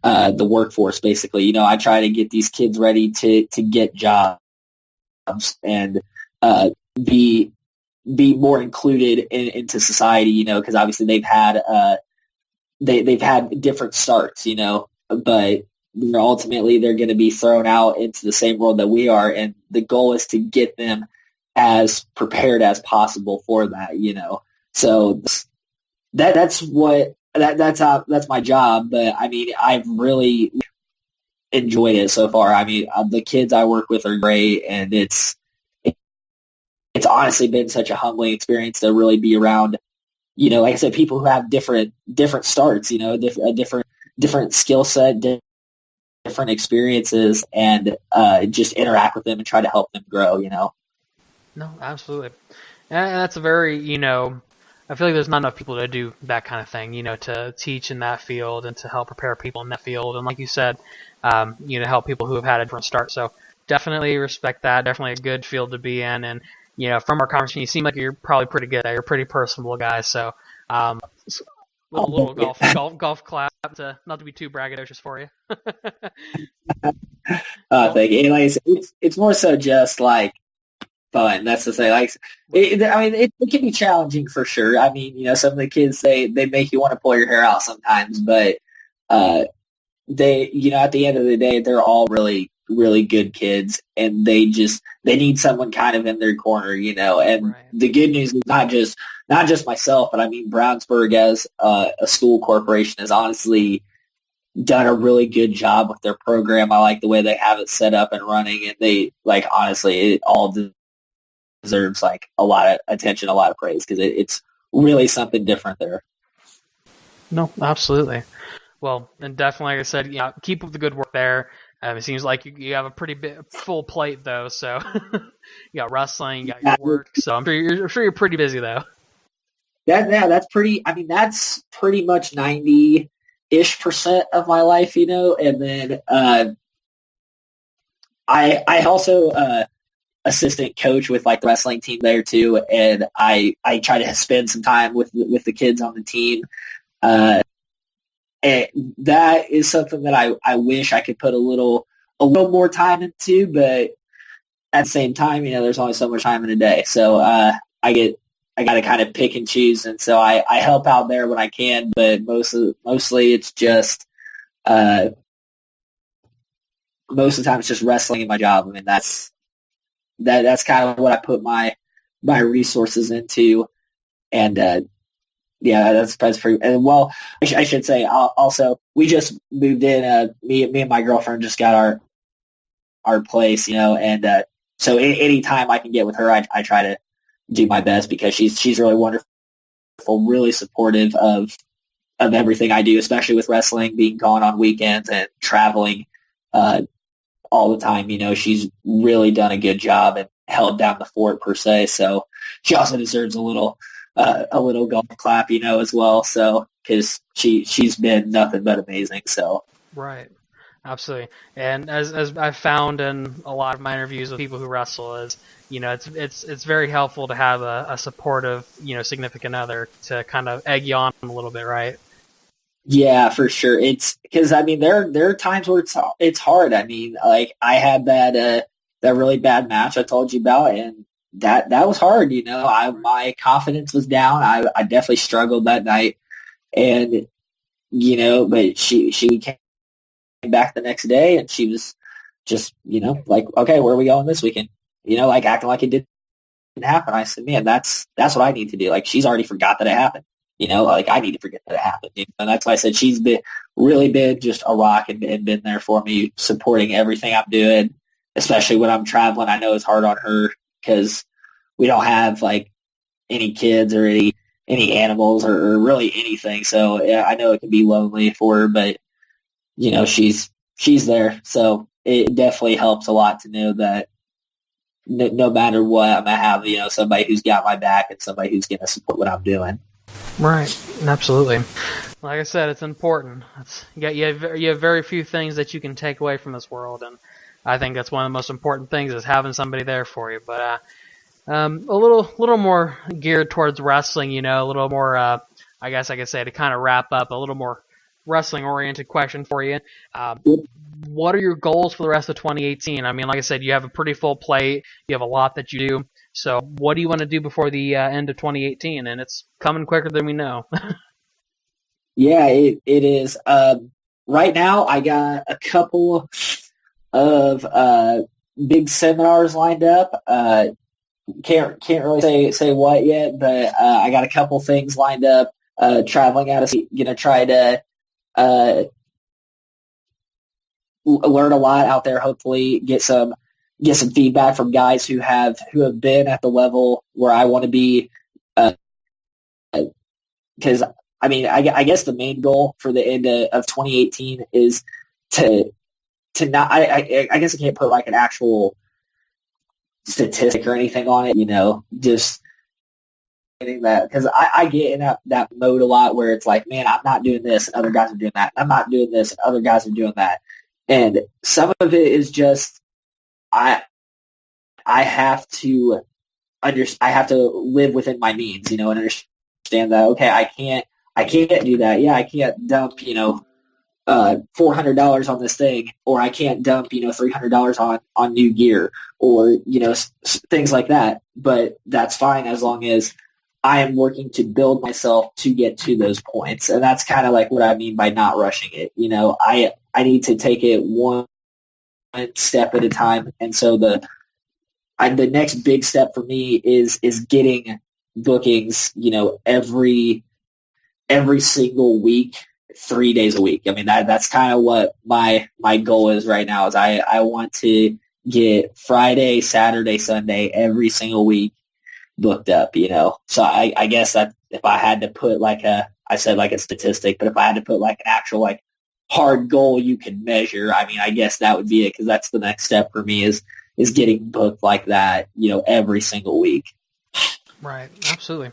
the workforce, basically. I try to get these kids ready to get jobs and be more included into society, because obviously they've had different starts, but ultimately they're going to be thrown out into the same world that we are, and the goal is to get them as prepared as possible for that, So that's my job. But I mean, I've really enjoyed it so far. I mean, the kids I work with are great, and it's honestly been such a humbling experience to really be around, like I said, people who have different starts, different skill set, different experiences, and just interact with them and try to help them grow, No, absolutely. And that's a very, I feel like there's not enough people to do that kind of thing, to teach in that field and to help prepare people in that field. And like you said, help people who have had a different start. So definitely respect that. Definitely a good field to be in. And, from our conversation, you seem like you're probably pretty good at it. You're a pretty personable guy. So, little golf clap, not to be too braggadocious for you. Thank you. Anyways, it's more so just like fun. That's the thing. Like, it can be challenging for sure. I mean, some of the kids, they make you want to pull your hair out sometimes, but they, at the end of the day, they're all really, really good kids, and they need someone kind of in their corner, and right. The good news is not just myself, but I mean, Brownsburg as a school corporation is honestly done a really good job with their program. I like the way they have it set up and running, and they, like, honestly, it all deserves like a lot of attention, a lot of praise, because it's really something different there. No, absolutely. Well, and definitely, like I said, keep up the good work there. It seems like you have a pretty full plate, though. So you got wrestling, you got your work. So I'm sure you're pretty busy, though. That's pretty. I mean, that's pretty much 90-ish% of my life, And then I also assistant coach with like the wrestling team there too, and I try to spend some time with the kids on the team. And that is something that I wish I could put a little more time into, but at the same time, there's only so much time in a day. So I got to kind of pick and choose, and so I help out there when I can, but mostly it's just most of the time it's just wrestling in my job. I mean, that's kind of what I put my resources into, and that's pretty. And well, I should say also we just moved in. Me and my girlfriend just got our place, and so any time I can get with her, I try to do my best, because she's really wonderful, really supportive of everything I do, especially with wrestling, being gone on weekends and traveling all the time. She's really done a good job and held down the fort per se. So she also deserves a little golf clap, as well. So, because she's been nothing but amazing. So right, absolutely. And as I've found in a lot of my interviews with people who wrestle, is it's very helpful to have a supportive significant other to kind of egg you on a little bit, right? Yeah, for sure. It's because I mean there are times where it's hard. I mean, like I had that really bad match I told you about, and that was hard. My confidence was down. I definitely struggled that night, and but she came back the next day, and she was just like, okay, where are we going this weekend? Like acting like it didn't happen. I said, man, that's what I need to do. Like, she's already forgot that it happened. Like I need to forget that it happened. And that's why I said she's really been just a rock and been there for me, supporting everything I'm doing, especially when I'm traveling. I know it's hard on her because we don't have like any kids or any animals or really anything. So yeah, I know it can be lonely for her, but she's there. So it definitely helps a lot to know that no matter what, I'm gonna have somebody who's got my back and somebody who's gonna support what I'm doing. Right, absolutely. Like I said, it's important. You have very few things that you can take away from this world, and I think that's one of the most important things is having somebody there for you. But a little more geared towards wrestling, a little more, I guess I could say, to kind of wrap up, a little more wrestling-oriented question for you. What are your goals for the rest of 2018? I mean, like I said, you have a pretty full plate. You have a lot that you do. So what do you want to do before the end of 2018? And it's coming quicker than we know. Yeah, it is. Right now, I got a couple of big seminars lined up. Can't really say what yet, but I got a couple things lined up. Traveling out of state, gonna try to learn a lot out there. Hopefully, get some feedback from guys who have been at the level where I want to be. Because I mean, I guess the main goal for the end of 2018 is to not. I guess I can't put like an actual statistic or anything on it. Just that, because I get in that mode a lot where it's like, man, I'm not doing this and other guys are doing that. I'm not doing this and other guys are doing that. And some of it is just I have to live within my means, and understand that, okay, I can't do that. Yeah, I can't dump, $400 on this thing, or I can't dump, $300 on new gear, or, things like that. But that's fine as long as I am working to build myself to get to those points. And that's kind of like what I mean by not rushing it. I need to take it one step at a time. And so the next big step for me is getting bookings, every single week, 3 days a week. I mean, that's kind of what my goal is right now is I want to get Friday, Saturday, Sunday, every single week booked up, So I guess that if I had to put I said like a statistic, but if I had to put like an actual like hard goal you can measure, I mean, I guess that would be it because that's the next step for me is getting booked like that, every single week. Right, absolutely.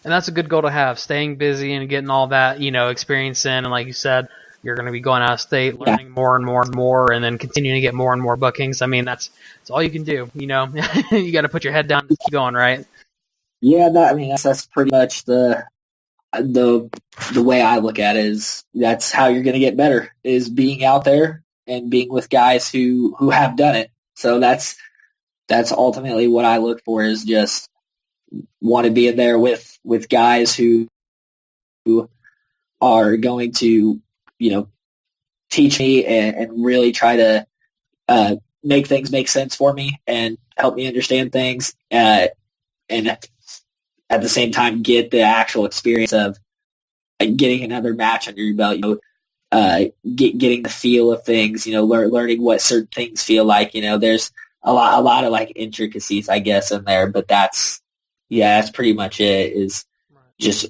And that's a good goal to have, staying busy and getting all that, experience in. And like you said, you're going to be going out of state, learning more and more and more, and then continuing to get more and more bookings. I mean, that's all you can do, You got to put your head down and keep going, right? Yeah, that's pretty much the way I look at it is that's how you're going to get better is being out there and being with guys who have done it. So that's ultimately what I look for is just want to be in there with guys who are going to, teach me and really try to make things make sense for me and help me understand things. And at the same time, get the actual experience of getting another match under your belt, getting the feel of things, learning what certain things feel like, there's a lot of like intricacies, I guess, in there, but that's pretty much it is just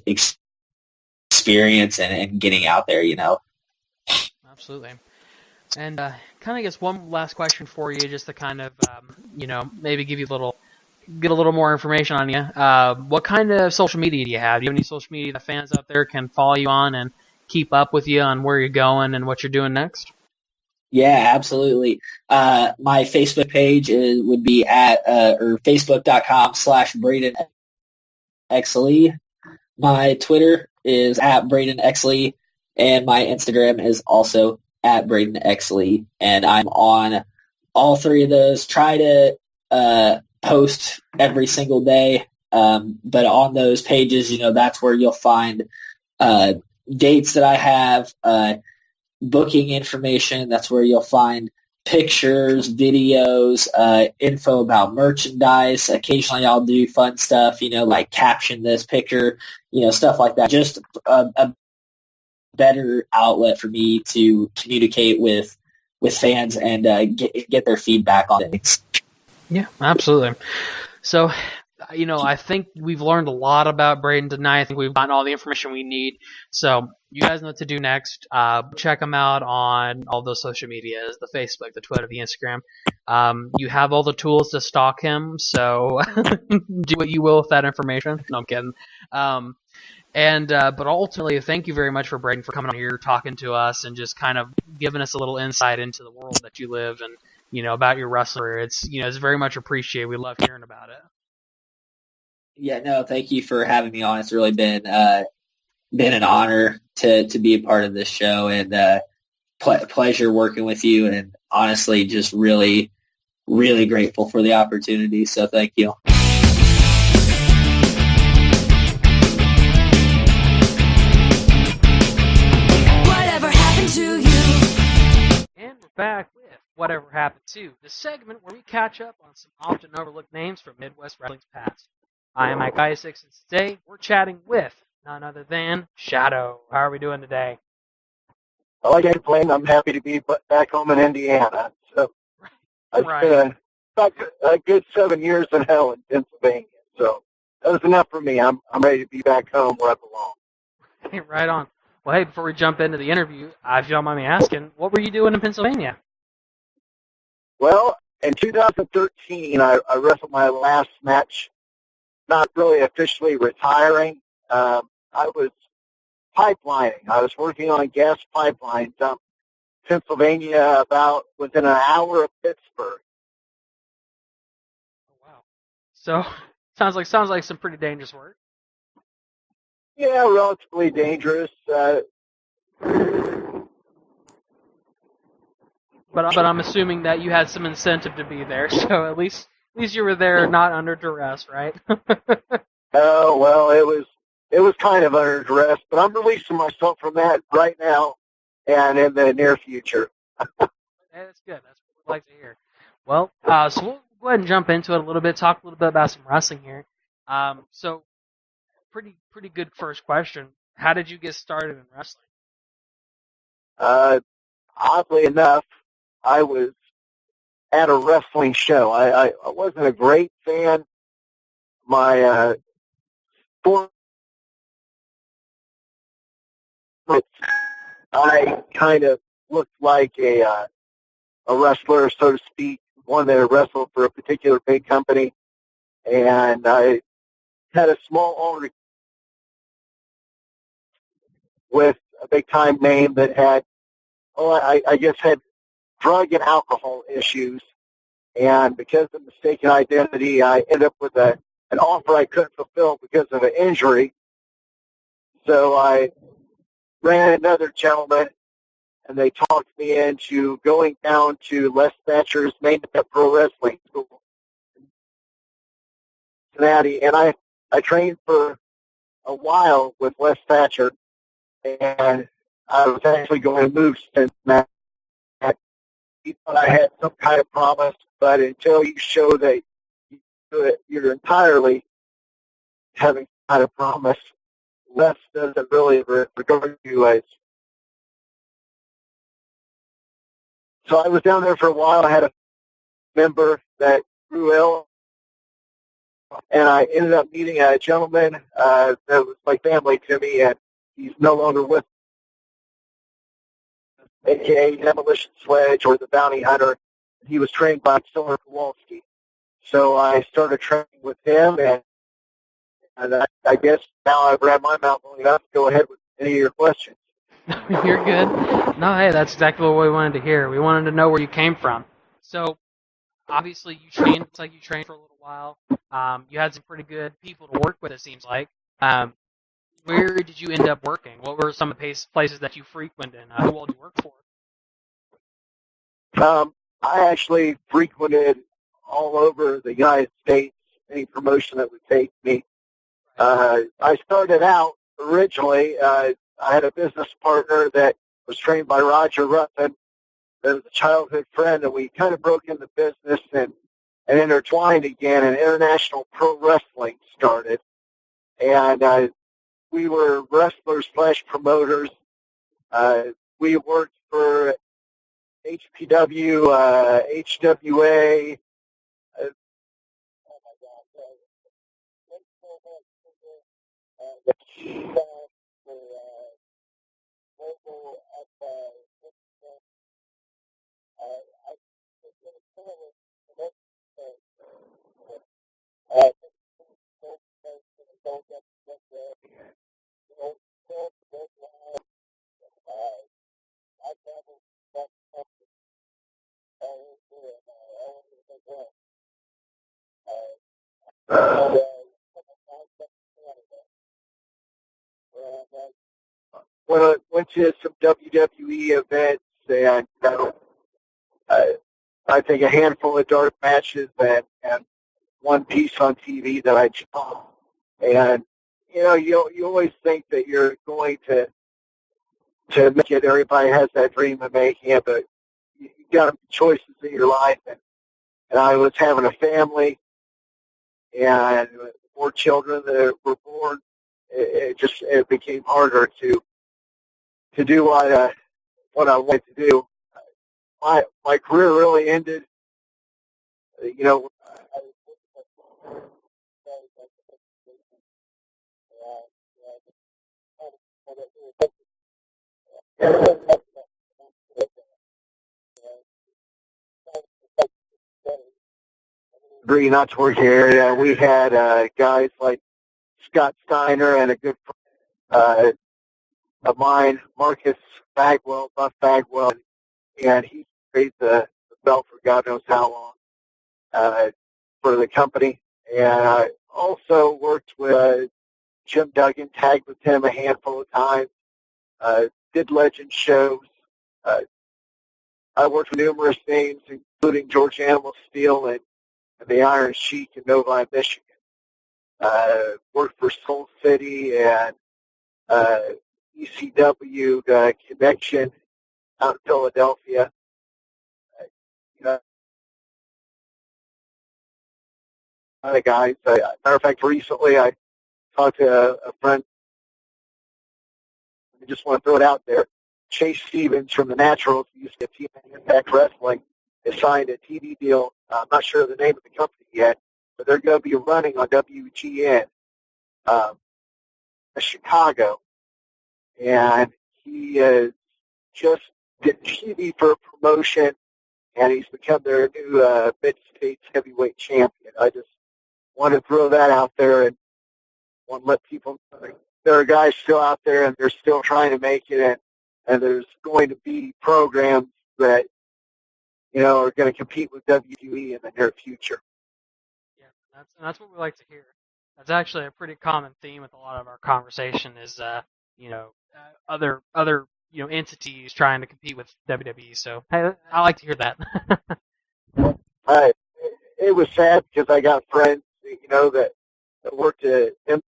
experience and getting out there, Absolutely. And kind of guess one last question for you, just to kind of, maybe give you get a little more information on you. What kind of social media do you have? Do you have any social media that fans out there can follow you on and keep up with you on where you're going and what you're doing next? Yeah, absolutely. My Facebook page would be at facebook.com/Brayden X Lee. My Twitter is at Brayden X Lee, and my Instagram is also at Brayden X Lee. And I'm on all three of those. Try to post every single day, but on those pages, that's where you'll find dates that I have, booking information. That's where you'll find pictures, videos, info about merchandise. Occasionally I'll do fun stuff, like caption this picture, stuff like that. Just a better outlet for me to communicate with fans and get their feedback on things. Yeah, absolutely. So, I think we've learned a lot about Brayden tonight. I think we've gotten all the information we need. So you guys know what to do next. Check him out on all those social medias, the Facebook, the Twitter, the Instagram. You have all the tools to stalk him, so do what you will with that information. No, I'm kidding. But ultimately, thank you very much for Brayden for coming on here, talking to us, and just kind of giving us a little insight into the world that you live and, about your wrestler. It's very much appreciated. We love hearing about it. Yeah, no, thank you for having me on. It's really been an honor to be a part of this show, and pleasure working with you, and honestly, just really, really grateful for the opportunity. So thank you. Whatever happened to you? And we're back with Whatever Happened To, the segment where we catch up on some often overlooked names from Midwest Wrestling's past. I am Mike Isaacs, and today we're chatting with none other than Shadow. How are we doing today? Well, I can't complain. I'm happy to be back home in Indiana. So I spent a good 7 years in hell in Pennsylvania. So that was enough for me. I'm ready to be back home where I belong. Hey, right on. Well, hey, before we jump into the interview, if you don't mind me asking, what were you doing in Pennsylvania? Well, in 2013, I wrestled my last match, not really officially retiring. I was pipelining. I was working on gas pipelines up Pennsylvania, about within an hour of Pittsburgh. Oh, wow. So sounds like some pretty dangerous work. Yeah, relatively dangerous. But I'm assuming that you had some incentive to be there, so at least you were there, not under duress, right? Oh, well, it was kind of under duress, but I'm releasing myself from that right now and in the near future. That's good. That's what we'd like to hear. Well, so we'll go ahead and jump into it a little bit, talk a little bit about some wrestling here. So pretty good first question. How did you get started in wrestling? Oddly enough, I was at a wrestling show. I wasn't a great fan. My sport, I kind of looked like a wrestler, so to speak, one that wrestled for a particular big company, and I had a small already with a big-time name that had, I guess had drug and alcohol issues. And because of mistaken identity, I ended up with an offer I couldn't fulfill because of an injury. So I ran another gentleman, and they talked me into going down to Les Thatcher's main event pro wrestling school in Cincinnati. And I trained for a while with Les Thatcher, and I was actually going to move to Cincinnati. He thought I had some kind of promise, but until you show that you're entirely having some kind of promise, Les doesn't really regard you as. So I was down there for a while. I had a member that grew ill, and I ended up meeting a gentleman that was like family to me, and he's no longer with me, a.k.a. Demolition Sledge or the Bounty Hunter. He was trained by Silver Kowalski. So I started training with him, and I guess now I've ran my mouth long enough to go ahead with any of your questions. You're good. No, hey, that's exactly what we wanted to hear. We wanted to know where you came from. So, obviously, you trained. It's like you trained for a little while. You had some pretty good people to work with, it seems like. Where did you end up working? What were some of the places that you frequented, and who all did you work for? I actually frequented all over the United States, any promotion that would take me. I started out originally, I had a business partner that was trained by Roger Ruffin. That was a childhood friend, and we kind of broke into business and intertwined again, and international pro wrestling started. And we were wrestlers/promoters. We worked for HPW, HWA. When I went to some WWE events, and I think a handful of dark matches and one piece on TV that I saw. And, you always think that you're going to make it. Everybody has that dream of making it, but you got choices in your life. And I was having a family and 4 children that were born. It became harder to do what I wanted to do. My career really ended, agree not to work here. We had guys like Scott Steiner and a good friend of mine, Marcus Bagwell, Buff Bagwell, and he raised the belt for God knows how long for the company. And I also worked with Jim Duggan, tagged with him a handful of times, did legend shows. I worked with numerous names, including George Animal Steel and the Iron Sheik in Novi, Michigan. Worked for Soul City and ECW Connection out in Philadelphia. Other guys. Matter of fact, recently I talked to a friend. I just want to throw it out there. Chase Stevens from the Naturals, who used to be a team in Impact Wrestling, has signed a TV deal. I'm not sure of the name of the company yet, but they're going to be running on WGN Chicago. And he is just did TV for a promotion, and he's become their new Mid-States heavyweight champion. I just want to throw that out there and want to let people know there are guys still out there, and they're still trying to make it, and there's going to be programs that, you know, are going to compete with WWE in the near future. Yeah, that's what we like to hear. That's actually a pretty common theme with a lot of our conversation is, other entities trying to compete with WWE. So hey, I like to hear that. It was sad because I got friends, you know, that worked at Impact.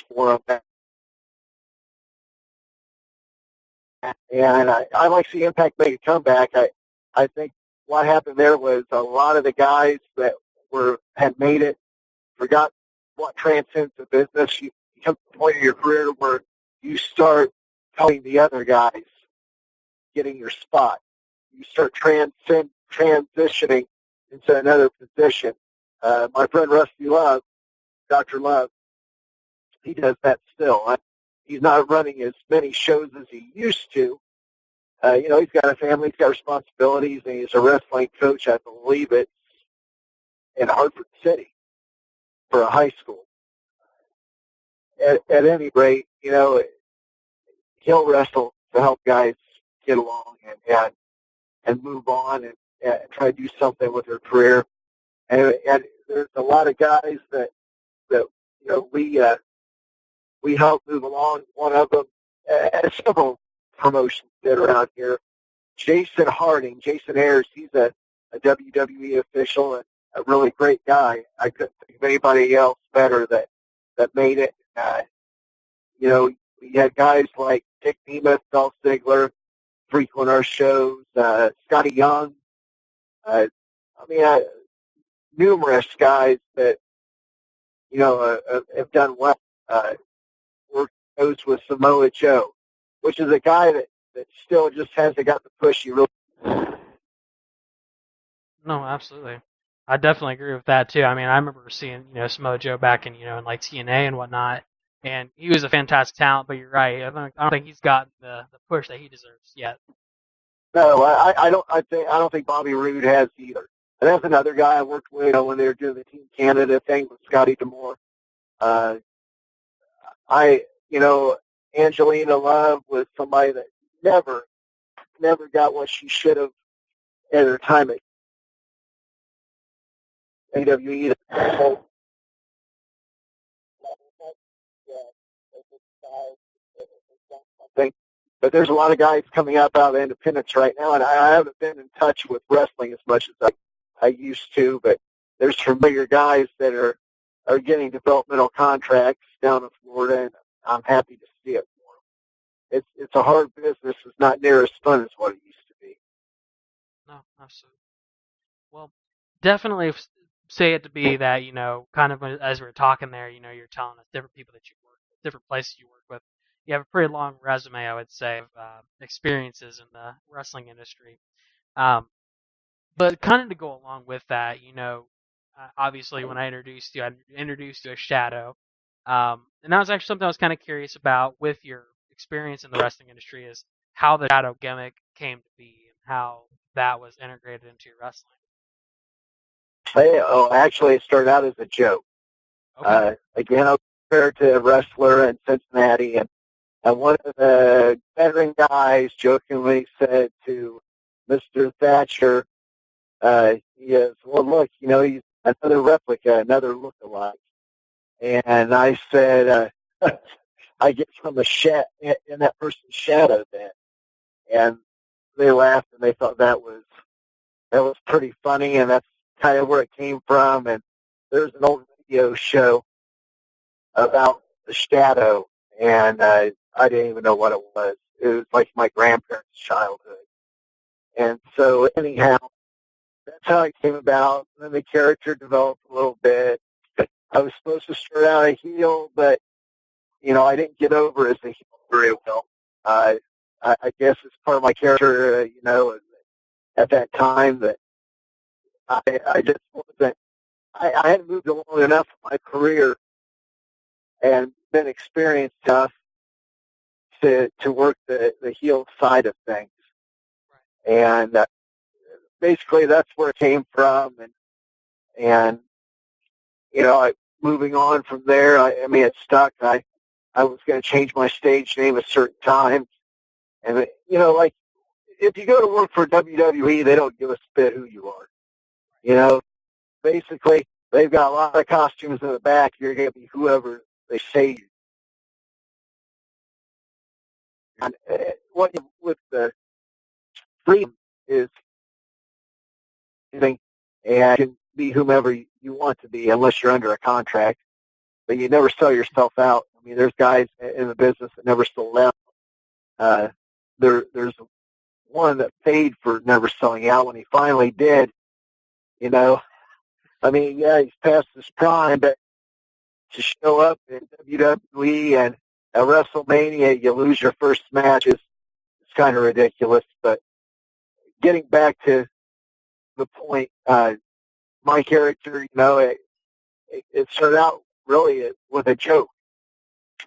For them. And I like to see Impact make a comeback. I think what happened there was a lot of the guys that had made it forgot what transcends the business. You come to the point of your career where you start helping the other guys getting your spot. You start transitioning into another position. My friend Rusty Love, Dr. Love, he does that still. He's not running as many shows as he used to. He's got a family, he's got responsibilities, and he's a wrestling coach. I believe it's in Hartford City for a high school. At any rate, you know, he'll wrestle to help guys get along and move on and try to do something with their career. And there's a lot of guys that we help move along. One of them, several promotions that are around here. Jason Ayers, he's a WWE official and a really great guy. I couldn't think of anybody else better that made it. We had guys like Dick Nemeth, Dolph Ziggler frequent our shows, Scotty Young. Numerous guys that, have done well. Worked shows with Samoa Joe, which is a guy that still just hasn't got the push he really. No, absolutely. I definitely agree with that too. I mean, I remember seeing, Samoa Joe back in, in like TNA and whatnot, and he was a fantastic talent. But you're right. I don't think he's gotten the push that he deserves yet. No, I don't think Bobby Roode has either. And that's another guy I worked with when they were doing the Team Canada thing with Scotty D'Amore. Angelina Love was somebody that never got what she should have at her time at AWE. But there's a lot of guys coming up out of independence right now, and I haven't been in touch with wrestling as much as I used to, but there's familiar guys that are getting developmental contracts down in Florida, and I'm happy to see it for them. It's a hard business. It's not near as fun as what it used to be. No, absolutely. Well, definitely say it to be that, kind of as we were talking there, you're telling us different people that you work with, different places you work with. You have a pretty long resume, I would say, of experiences in the wrestling industry. But kind of to go along with that, obviously when I introduced you as Shadow. And that was actually something I was kind of curious about with your experience in the wrestling industry is how the Shadow gimmick came to be and how that was integrated into your wrestling. Actually, it started out as a joke. Okay. Again, I was compared to a wrestler in Cincinnati, and one of the veteran guys jokingly said to Mr. Thatcher, he goes, well, look, he's another replica, another look-alike. And I said, I get from in that person's shadow then. And they laughed, and they thought that was pretty funny, and that's kind of where it came from. And there's an old radio show about the Shadow, and I didn't even know what it was. It was like my grandparents' childhood. And so anyhow, that's how it came about. And then the character developed a little bit. I was supposed to start out a heel, but, I didn't get over as a heel very well. I guess it's part of my character, at that time that I just wasn't, I hadn't moved along enough in my career and been experienced enough to work the heel side of things. And basically that's where it came from. And moving on from there, it stuck. I was going to change my stage name at certain times. And, like, if you go to work for WWE, they don't give a spit who you are. Basically, they've got a lot of costumes in the back. You're going to be whoever they say you. And what with the freedom is, and you can be whomever you want to be unless you're under a contract. But you never sell yourself out. There's guys in the business that never sold out. There's one that paid for never selling out when he finally did. Yeah, he's past his prime, but to show up in WWE and at WrestleMania, you lose your first match is kind of ridiculous. But getting back to the point, my character, it started out really with a joke,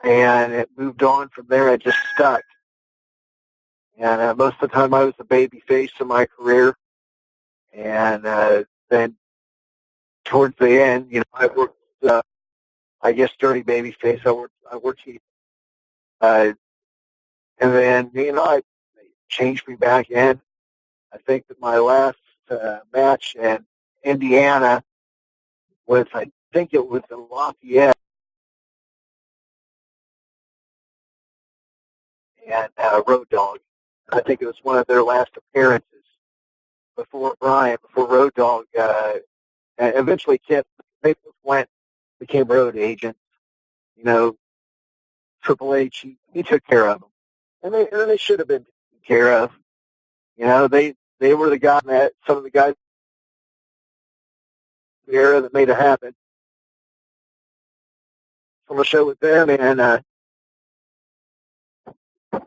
and it moved on from there. It just stuck. And most of the time I was the baby face of my career. And then towards the end, I worked, I guess, dirty baby face. I worked heel. And then, I changed me back in. I think that my last match in Indiana was, I think it was in Lafayette. And Road Dogg. I think it was one of their last appearances before Road Dogg, and eventually Kip, they both became road agents. Triple H, he took care of them. And they should have been taken care of. They were the guy that, some of the guys in the era that made it happen. On the show with them, and a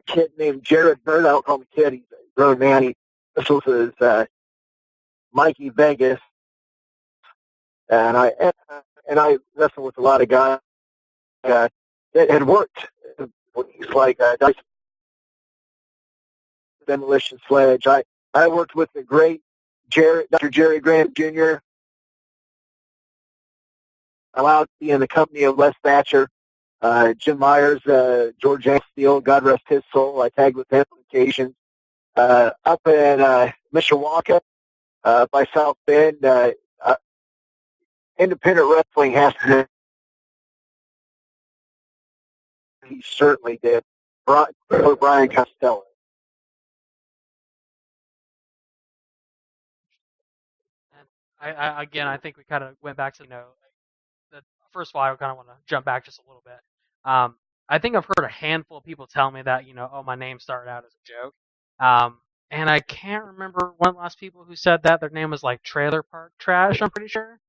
kid named Jared Bird, I don't call him a kid, he's a grown man. This was his, Mikey Vegas. And I wrestled with a lot of guys that had worked. He's like Demolition Sledge. I worked with the great Dr. Jerry Graham Jr. Allowed to be in the company of Les Thatcher, Jim Myers, George Steele, God rest his soul. I tagged with him on occasion. Up in Mishawaka, by South Bend, independent wrestling has to be. He certainly did. Brian Costello. And I think we kind of went back to, first of all, I kind of want to jump back just a little bit. I think I've heard a handful of people tell me that, my name started out as a joke. And I can't remember one of the last people who said that. Their name was like Trailer Park Trash, I'm pretty sure.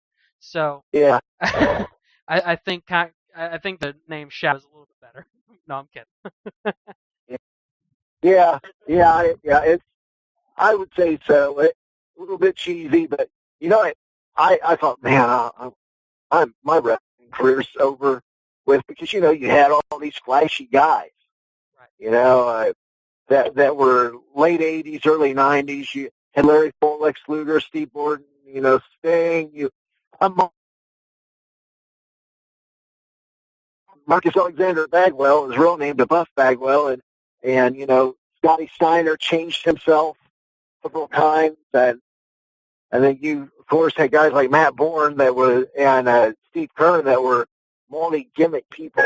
So yeah, I think the name Shad is a little bit better. No, I'm kidding. yeah. It's, I would say so. A little bit cheesy, but I thought, man, my wrestling career's over with, because you had all these flashy guys, right? That were late '80s, early '90s. You had Larry Fole, Lex Luger, Steve Borden, Sting. Marcus Alexander Bagwell, his real name, Buff Bagwell, and Scotty Steiner changed himself several times, and then you, of course, had guys like Matt Bourne and Steve Kern that were multi-gimmick people.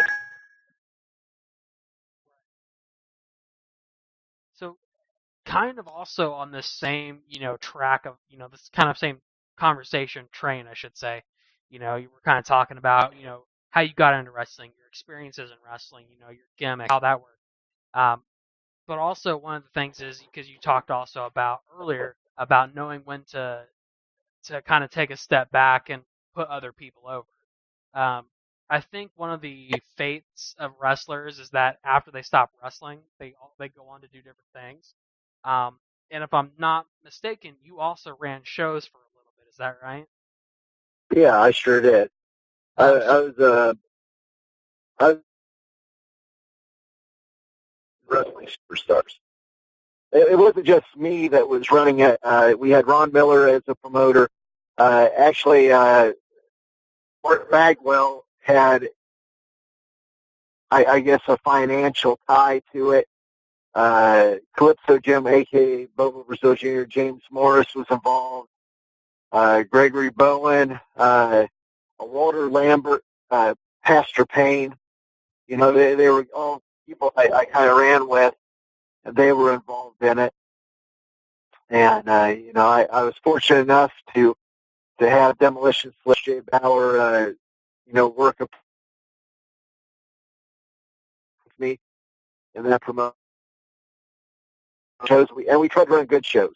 So, kind of also on this same, track of, this kind of same conversation train, I should say. You were kind of talking about, how you got into wrestling, your experiences in wrestling, your gimmick, how that worked. But also one of the things is, because you talked also about earlier about knowing when to to kind of take a step back and put other people over. I think one of the fates of wrestlers is that after they stop wrestling, they go on to do different things. And if I'm not mistaken, you also ran shows for a little bit. Is that right? Yeah, I sure did. I was wrestling superstars. It wasn't just me that was running it. We had Ron Miller as a promoter. Actually, Mark Bagwell had, I guess, a financial tie to it. Calypso Jim, a.k.a. Bobo Brazil Jr., James Morris was involved. Gregory Bowen, Walter Lambert, Pastor Payne. You know, they were all people I kind of ran with, and they were involved in it. And, you know, I was fortunate enough to have Demolition Sledge, Jay Bauer, you know, work with me in that promotion. Shows, and we tried to run good shows.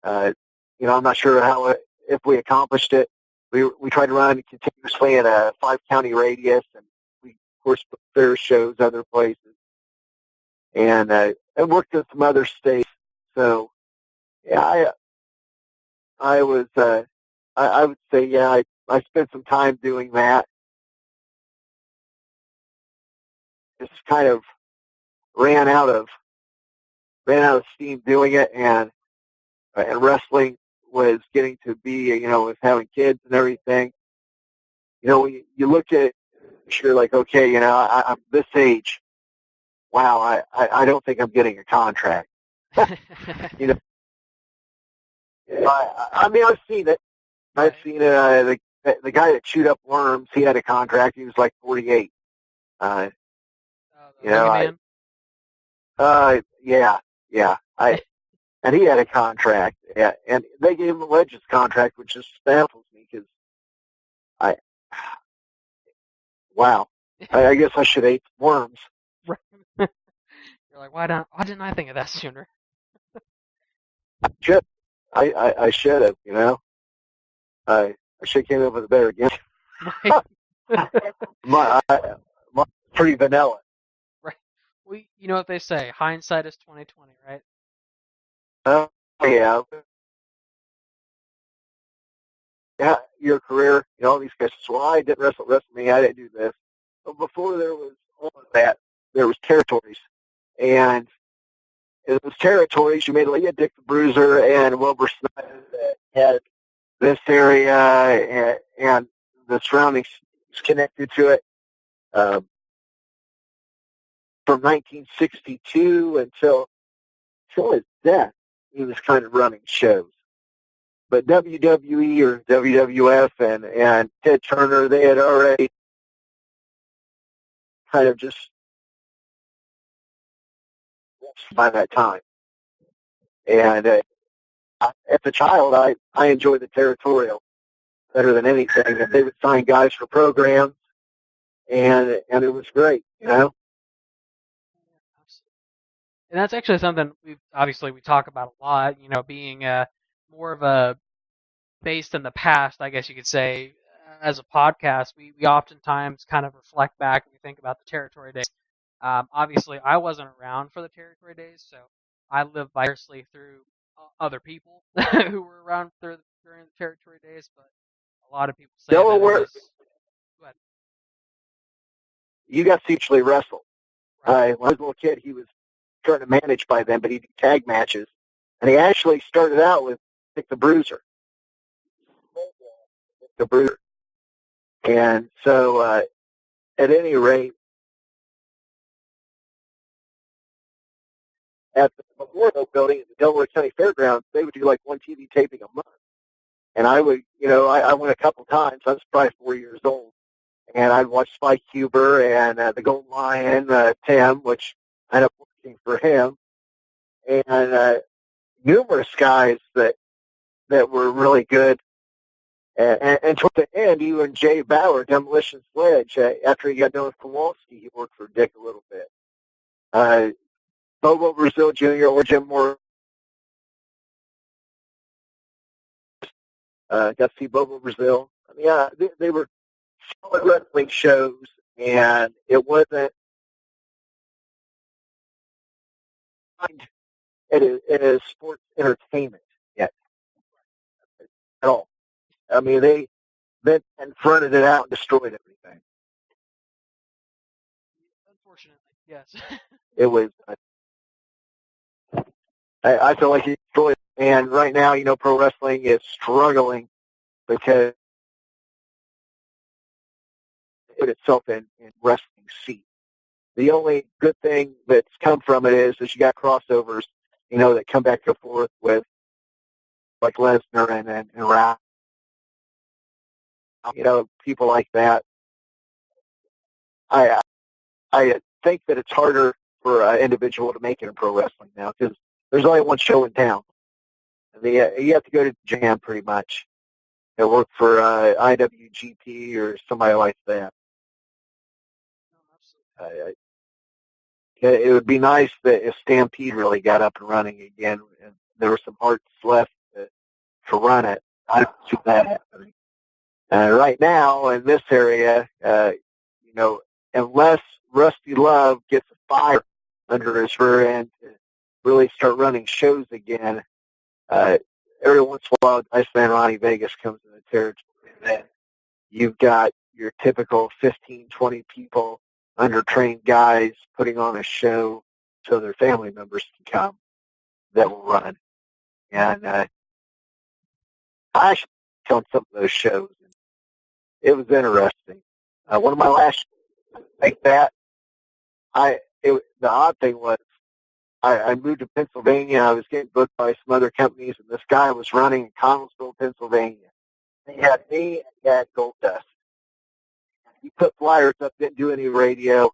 You know, I'm not sure if we accomplished it. We tried to run continuously in a 5-county radius, and we, of course, put fair shows other places, and worked in some other states. So, yeah, I was, I would say, yeah, I spent some time doing that. Just kind of ran out of steam doing it, and wrestling was getting to be, you know, with having kids and everything. You know, you look at it, you're like, okay, you know, I'm this age. Wow, I don't think I'm getting a contract. You know, I mean, I've seen it. I've seen it. The guy that chewed up worms, he had a contract. He was like 48. You know, yeah. And he had a contract, yeah, and they gave him a Legends contract, which just baffles me because wow, I guess I should have ate worms. You're like, why didn't I think of that sooner? I should have, you know. I should have came up with a better game. my pretty vanilla. Right. Well, you know what they say, hindsight is 20/20, right? Yeah. Yeah, your career, you know, all these guys say, well, I didn't wrestle me, I didn't do this. But before there was all of that, there was territories. And in those territories, you had Dick the Bruiser and Wilbur Snyder that had this area and the surroundings connected to it. From 1962 until his death, he was kind of running shows. But WWE or WWF and Ted Turner, they had already kind of just by that time. And as a child, I enjoyed the territorial better than anything. And they would sign guys for programs, and it was great, you know. And that's actually something we talk about a lot, you know, being more of a based in the past, I guess you could say, as a podcast, we oftentimes kind of reflect back and we think about the territory days. Obviously, I wasn't around for the territory days, so I lived vicariously through other people who were around during the territory days, but a lot of people say that it was... Go ahead. You got to actually wrestle. Right. When I was a little kid, he was starting to manage by then, but he did tag matches. And he actually started out with Dick the Bruiser. And so, at any rate, at the Memorial Building at the Delaware County Fairgrounds, they would do like one TV taping a month. And I would, you know, I went a couple times. I was probably 4 years old. And I'd watch Spike Huber and the Golden Lion, Tim, which I ended up working for him. And numerous guys that were really good. And toward the end, even Jay Bauer, Demolition Sledge, after he got done with Kowalski, he worked for Dick a little bit. Bobo Brazil Jr. or Jim Moore Got to see Bobo Brazil. I mean, yeah, they were solid wrestling shows, and it wasn't it is sports entertainment yet at all. I mean, they then fronted it out and destroyed everything. Unfortunately, yes. It was. I feel like he destroyed it. And right now, pro wrestling is struggling because it put itself in wrestling seat. The only good thing that's come from it is you got crossovers, that come back and forth with like Lesnar and Ralph, people like that. I think that it's harder for an individual to make it in pro wrestling now because there's only one show in town. You have to go to Japan pretty much and work for IWGP or somebody like that. It would be nice that if Stampede really got up and running again and there were some hearts left to run it. I don't see that happening. Right now in this area, unless Rusty Love gets a fire under his rear end to really start running shows again, every once in a while, Iceman Ronnie Vegas comes in the territory. And then you've got your typical 15, 20 people, undertrained guys putting on a show so their family members can come that will run. And I actually on some of those shows. It was interesting. One of my last shows like that, the odd thing was I moved to Pennsylvania. I was getting booked by some other companies, and this guy was running in Connellsville, Pennsylvania. He had me and he had Goldust. He put flyers up, didn't do any radio,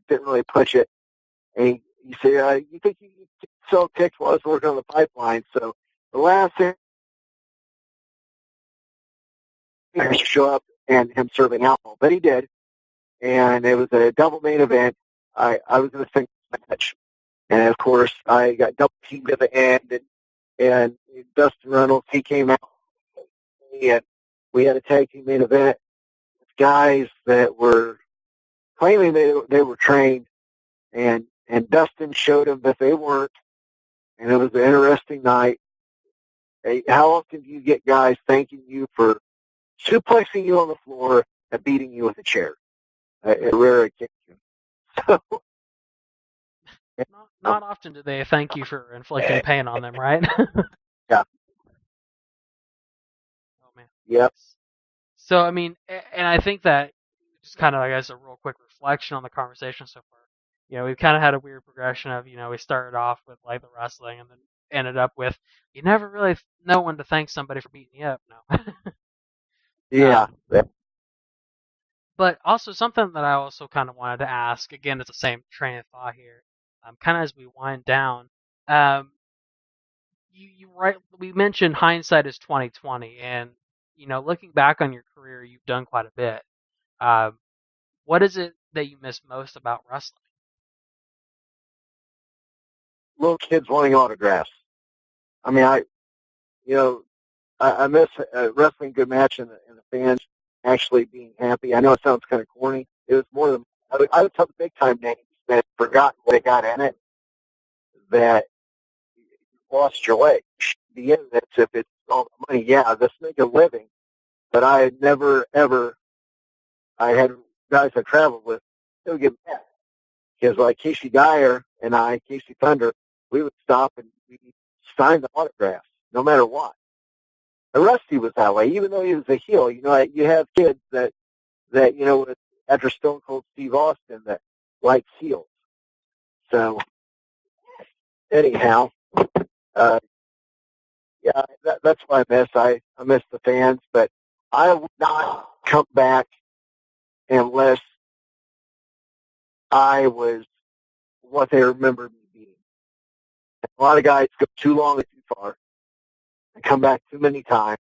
didn't really push it. And he said, you think you could sell tickets while I was working on the pipeline? So the last thing to show up and him serving alcohol, but he did. And it was a double main event. I was in a singles match. And, of course, I got double teamed at the end. And Dustin Reynolds, he came out. And we had a tag team main event with guys that were claiming they were trained. And Dustin showed them that they weren't. And it was an interesting night. Hey, how often do you get guys thanking you for suplexing you on the floor and beating you with a chair? A rare occasion. So, not often do they thank you for inflicting pain on them, right? Yeah. Oh, man. Yep. So, I mean, and I think that just kind of, I guess, a real quick reflection on the conversation so far. We've kind of had a weird progression of, we started off with, like, the wrestling and then ended up with, you never really know when to thank somebody for beating you up. No. Yeah. But also something that I also kind of wanted to ask, again, it's the same train of thought here, kind of as we wind down. We mentioned hindsight is 20/20, and looking back on your career, you've done quite a bit. What is it that you miss most about wrestling? Little kids wanting autographs. I mean, I miss a wrestling good match and the fans actually being happy. I know it sounds kind of corny. It was more than I would tell the big time names that forgot what they got in it, that you lost your way. The end of this, if it's all the money, yeah, let's make a living. But I had never ever. I had guys I traveled with. They would get mad because like Casey Dyer and Casey Thunder, we would stop and we sign the autographs no matter what. And Rusty was that way, even though he was a heel. You have kids that after Stone Cold Steve Austin that like heels. So anyhow, yeah, that's what I miss. I miss the fans, but I would not come back unless I was what they remember me being. A lot of guys go too long and too far and come back too many times.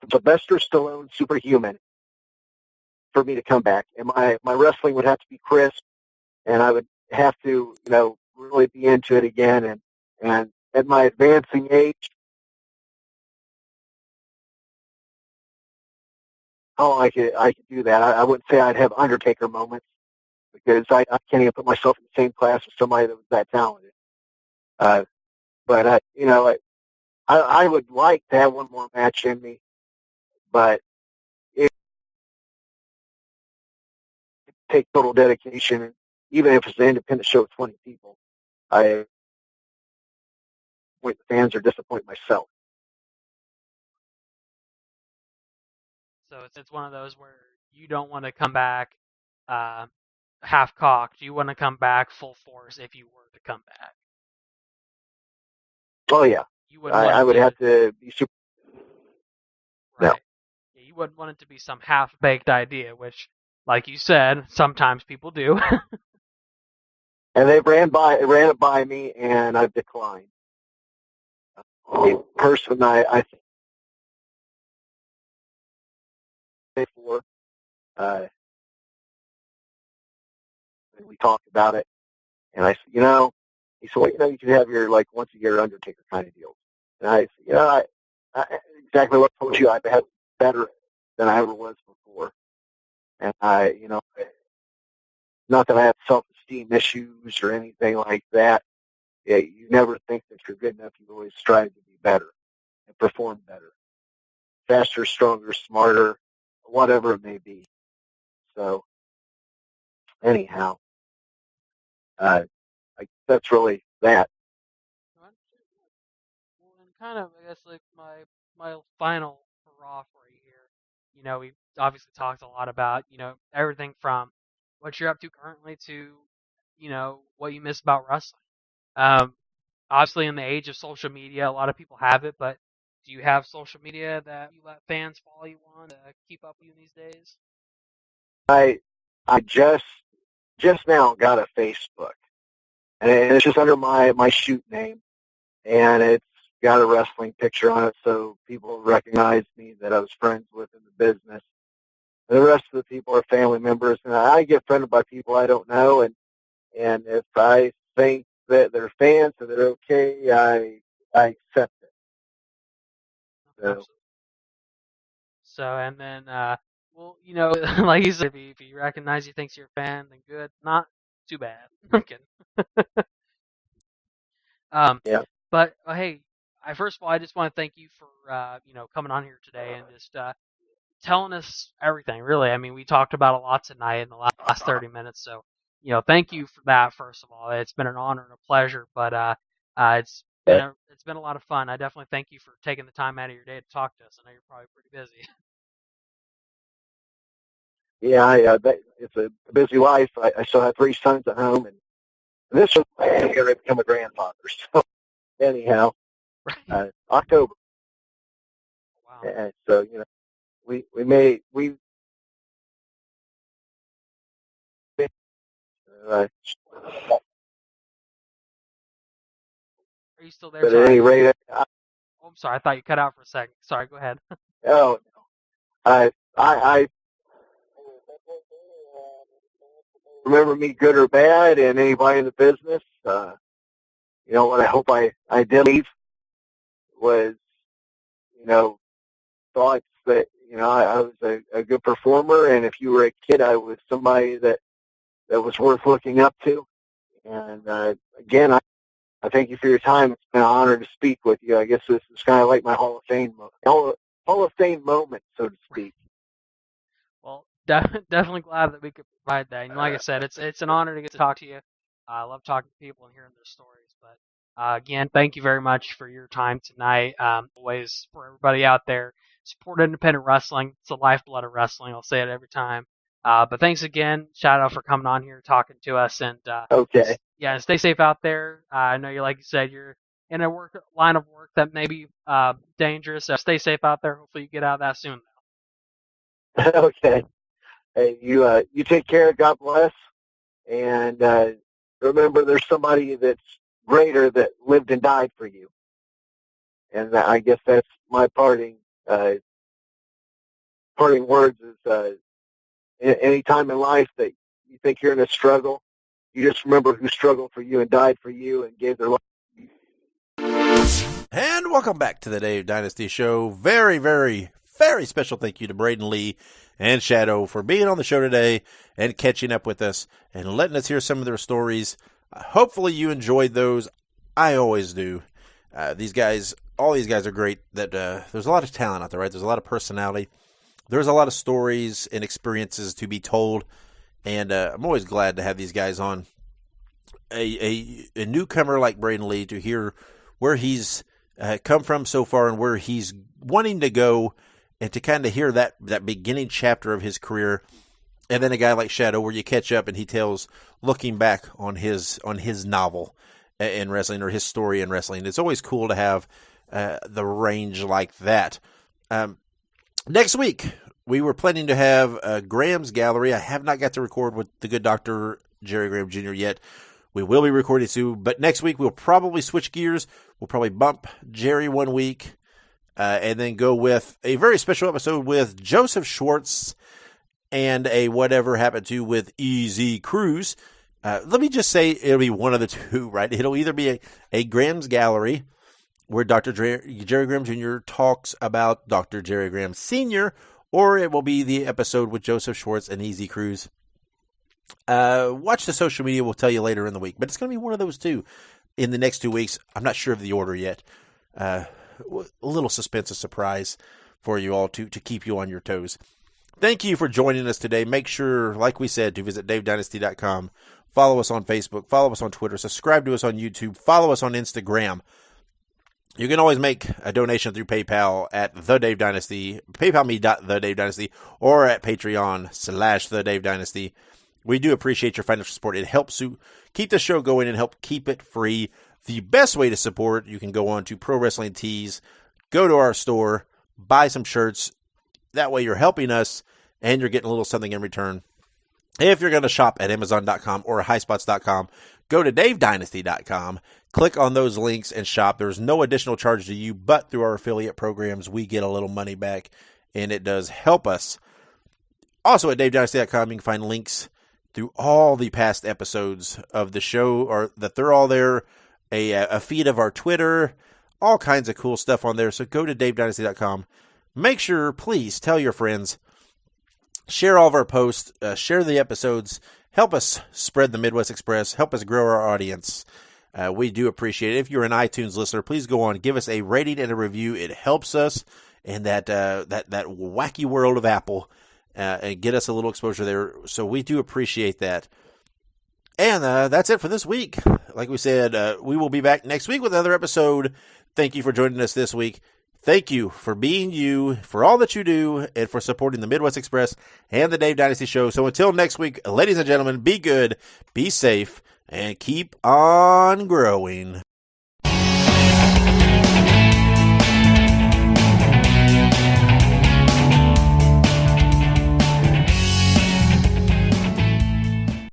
Sylvester Stallone superhuman for me to come back. And my wrestling would have to be crisp, and I would have to, really be into it again and at my advancing age, I could do that. I wouldn't say I'd have Undertaker moments because I can't even put myself in the same class with somebody that was that talented. But I would like to have one more match in me, but it takes total dedication. And even if it's an independent show of 20 people, I disappoint the fans or disappoint myself. So it's one of those where you don't want to come back half cocked. You want to come back full force if you were to come back. Oh yeah, I would have to be super. Right. No. Yeah, you wouldn't want it to be some half-baked idea, which, like you said, sometimes people do. And they ran it by me, and I've declined. A person I think before, we talked about it, and I said, he said, well, you could have your like once a year Undertaker kind of deal. And I said, I exactly what I told you, I've had better than I ever was before. And not that I have self-esteem issues or anything like that. Yeah, you never think that you're good enough. You always strive to be better and perform better, faster, stronger, smarter, whatever it may be. So, anyhow, that's really that. Well, and kind of, I guess, like my final hurrah for you here. We've obviously talked a lot about, everything from what you're up to currently to, what you miss about wrestling. Obviously, in the age of social media, a lot of people have it, but do you have social media that you let fans follow you on to keep up with you these days? I just now got a Facebook, and it's just under my shoot name, and it's got a wrestling picture on it, so people recognize me that I was friends with in the business. And the rest of the people are family members, and I get friended by people I don't know, and if I think that they're fans and they're okay, I accept it. So, and then, like you said, if he recognizes you, thinks you're a fan, then good. Not too bad. I'm kidding. Yeah. But hey, first of all, I just want to thank you for coming on here today and just telling us everything. Really, I mean, we talked about a lot tonight in the last 30 minutes. So, thank you for that. First of all, it's been an honor and a pleasure. But it's been a lot of fun. I definitely thank you for taking the time out of your day to talk to us. I know you're probably pretty busy. Yeah, it's a busy life. I still have 3 sons at home, and this was going to become a grandfather. So, anyhow, October. Wow. And so, we Are you still there? But at any rate, I'm sorry. I thought you cut out for a second. Sorry. Go ahead. Oh, I remember me good or bad, and anybody in the business. What I hope I did leave was, thoughts that, I was a good performer, and if you were a kid, I was somebody that was worth looking up to. And again, I thank you for your time. It's been an honor to speak with you. I guess this is kind of like my Hall of Fame moment, so to speak. Well, definitely glad that we could provide that. And like I said, it's an honor to get to talk to you. I love talking to people and hearing their stories. But again, thank you very much for your time tonight. Always, for everybody out there, support independent wrestling. It's the lifeblood of wrestling. I'll say it every time. But thanks again. Shout out for coming on here, talking to us. And okay. Yeah, stay safe out there. I know like you said, you're in a line of work that may be dangerous. So stay safe out there. Hopefully you get out of that soon. Okay. Hey, you take care. God bless. And remember, there's somebody that's greater that lived and died for you. And I guess that's my parting words is any time in life that you think you're in a struggle, you just remember who struggled for you and died for you and gave their life. And welcome back to the Dave Dynasty Show. Very, very, very special thank you to Brayden Lee and Shadow for being on the show today and catching up with us and letting us hear some of their stories. Hopefully you enjoyed those. I always do. These guys, all these guys are great. There's a lot of talent out there, right? There's a lot of personality. There's a lot of stories and experiences to be told, and I'm always glad to have these guys on. A newcomer like Brayden Lee, to hear where he's come from so far and where he's wanting to go, and to kind of hear that beginning chapter of his career. And then a guy like Shadow, where you catch up and he tells, looking back on his novel in wrestling, or his story in wrestling. It's always cool to have the range like that. Next week, we were planning to have Graham's Gallery. I have not got to record with the good Dr. Jerry Graham Jr. yet. We will be recording soon, but next week we'll probably switch gears. We'll probably bump Jerry one week and then go with a very special episode with Joseph Schwartz and a Whatever Happened To with Easy Cruz. Let me just say it'll be one of the two, right? It'll either be a Graham's Gallery, where Dr. Jerry Graham Jr. talks about Dr. Jerry Graham Sr., or it will be the episode with Joseph Schwartz and Easy Cruz. Watch the social media. We'll tell you later in the week. But it's going to be one of those two in the next 2 weeks. I'm not sure of the order yet. A little suspense, a surprise for you all to keep you on your toes. Thank you for joining us today. Make sure, like we said, to visit DaveDynasty.com. Follow us on Facebook. Follow us on Twitter. Subscribe to us on YouTube. Follow us on Instagram. You can always make a donation through PayPal at The Dave Dynasty, PayPalMe.TheDaveDynasty, or at Patreon/TheDaveDynasty. We do appreciate your financial support. It helps to keep the show going and help keep it free. The best way to support, you can go on to Pro Wrestling Tees, go to our store, buy some shirts. That way you're helping us and you're getting a little something in return. If you're going to shop at Amazon.com or HighSpots.com, go to DaveDynasty.com, click on those links and shop. There's no additional charge to you, but through our affiliate programs, we get a little money back, and it does help us. Also at DaveDynasty.com, you can find links through all the past episodes of the show, or that they're all there, a feed of our Twitter, all kinds of cool stuff on there. So go to DaveDynasty.com. Make sure, please, tell your friends. Share all of our posts, share the episodes, help us spread the Midwest Express, help us grow our audience. We do appreciate it. If you're an iTunes listener, please go on, give us a rating and a review. It helps us in that wacky world of Apple, and get us a little exposure there. So we do appreciate that. And that's it for this week. Like we said, we will be back next week with another episode. Thank you for joining us this week. Thank you for being you, for all that you do, and for supporting the Midwest Express and the Dave Dynasty Show. So until next week, ladies and gentlemen, be good, be safe, and keep on growing.